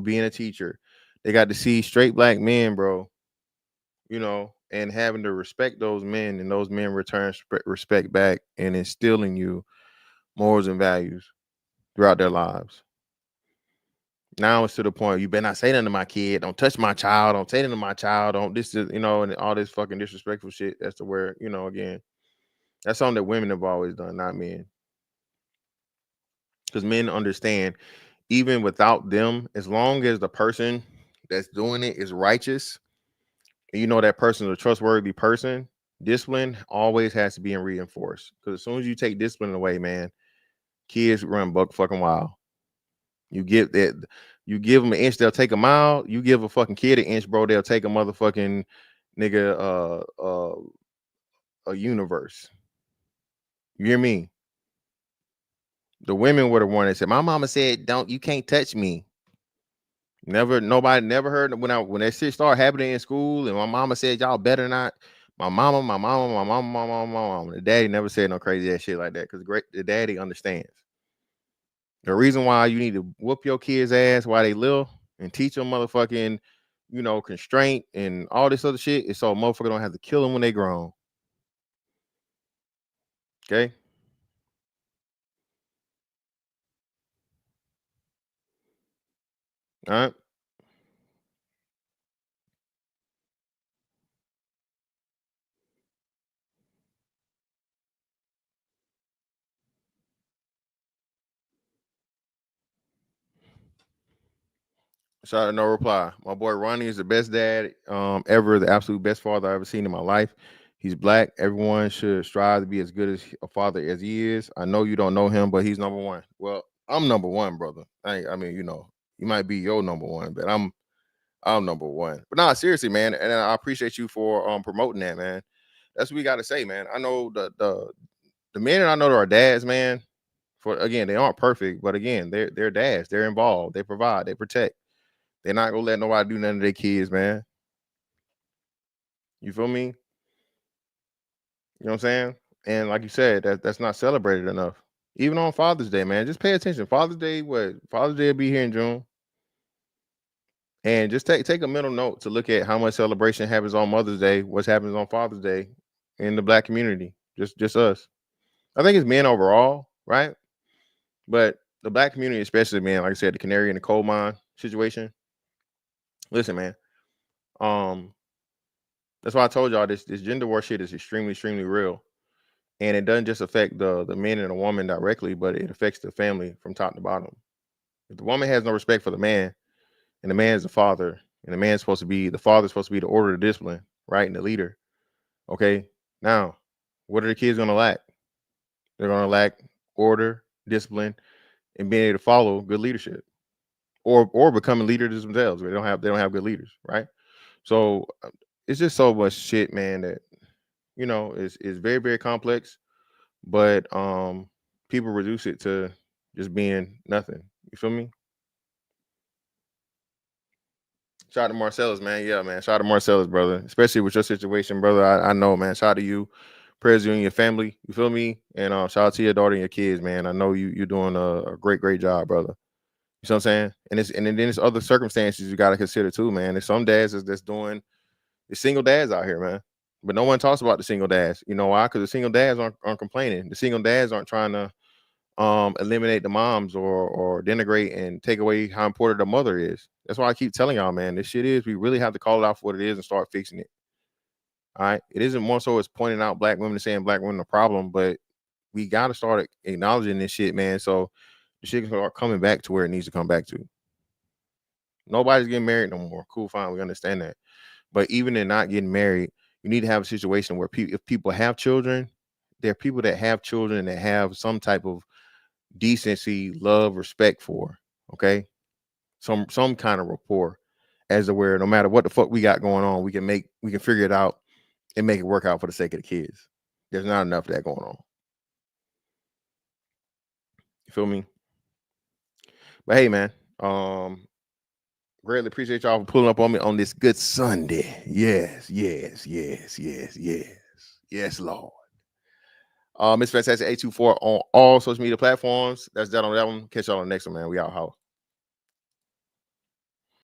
being a teacher. They got to see straight black men, bro, and having to respect those men, and those men return respect back and instilling you morals and values throughout their lives. Now it's to the point, you better not say nothing to my kid. Don't touch my child. Don't say nothing to my child. Don't this is, and all this fucking disrespectful shit. That's to where, again, that's something that women have always done, not men. Because men understand, even without them, as long as the person that's doing it is righteous, and that person is a trustworthy person, discipline always has to be reinforced. Because as soon as you take discipline away, man, kids run buck fucking wild. You give them an inch, they'll take a mile. You give a fucking kid an inch, bro, they'll take a motherfucking nigga a universe. You hear me? The women were the one that said, my mama said, you can't touch me. Nobody never heard when that shit started happening in school, and my mama said, y'all better not. My mama. The daddy never said no crazy ass shit like that, because the daddy understands. The reason why you need to whoop your kids' ass while they little and teach them motherfucking, constraint and all this other shit is so a motherfucker don't have to kill them when they grown. Okay. All right. Shout out, no reply. My boy Ronnie is the best dad ever, the absolute best father I've ever seen in my life. He's black. Everyone should strive to be as good as a father as he is. I know you don't know him, but he's number one. Well, I'm number one, brother. I mean, you know, you might be your number one, but I'm number one. But nah, seriously, man, and I appreciate you for promoting that, man. That's what we got to say, man. I know the men that I know that are dads, man. For again, they aren't perfect, but again, they're dads. They're involved. They provide. They protect. They're not gonna let nobody do nothing to their kids, man. You feel me? You know what I'm saying? And like you said, that's not celebrated enough. Even on Father's Day, man. Just pay attention. Father's Day will be here in June. And just take a mental note to look at how much celebration happens on Mother's Day, what happens on Father's Day in the black community. Just us. I think it's men overall, right? But the black community, especially, man, like I said, the canary in the coal mine situation. Listen, man. That's why I told y'all this gender war shit is extremely, extremely real. And it doesn't just affect the men and the woman directly, but it affects the family from top to bottom. If the woman has no respect for the man, and the man's the father, and the father's supposed to be the order, the discipline, right? And the leader. Okay. Now, what are the kids gonna lack? They're gonna lack order, discipline, and being able to follow good leadership. Or becoming leaders themselves. They don't have good leaders, right? So it's just so much shit, man, that you know is very, very complex. But people reduce it to just being nothing. You feel me? Shout out to Marcellus, man. Yeah, man. Shout out to Marcellus, brother. Especially with your situation, brother. I know, man. Shout out to you. Prayers to you and your family. You feel me? And shout out to your daughter and your kids, man. I know you're doing a great job, brother. You know what I'm saying? And then there's other circumstances you gotta consider too, man. There's some dads that's doing the single dads out here, man. But no one talks about the single dads. You know why? Because the single dads aren't complaining. The single dads aren't trying to eliminate the moms or denigrate and take away how important the mother is. That's why I keep telling y'all, man, this shit is, we really have to call it out for what it is and start fixing it. All right. It isn't more so as pointing out black women and saying black women are the problem, but we got to start acknowledging this shit, man. So the shit can start coming back to where it needs to come back to. Nobody's getting married no more. Cool, fine. We understand that. But even in not getting married, you need to have a situation where if people have children, there are people that have children that have some type of decency, love, respect for, okay, some kind of rapport, as to where no matter what the fuck we got going on, we can figure it out and make it work out for the sake of the kids. There's not enough of that going on. You feel me? But hey, man, greatly appreciate y'all for pulling up on me on this good Sunday. Yes, Lord. Miss Fantastic 824 on all social media platforms. That's that on that one. Catch y'all on the next one, man. We out. How?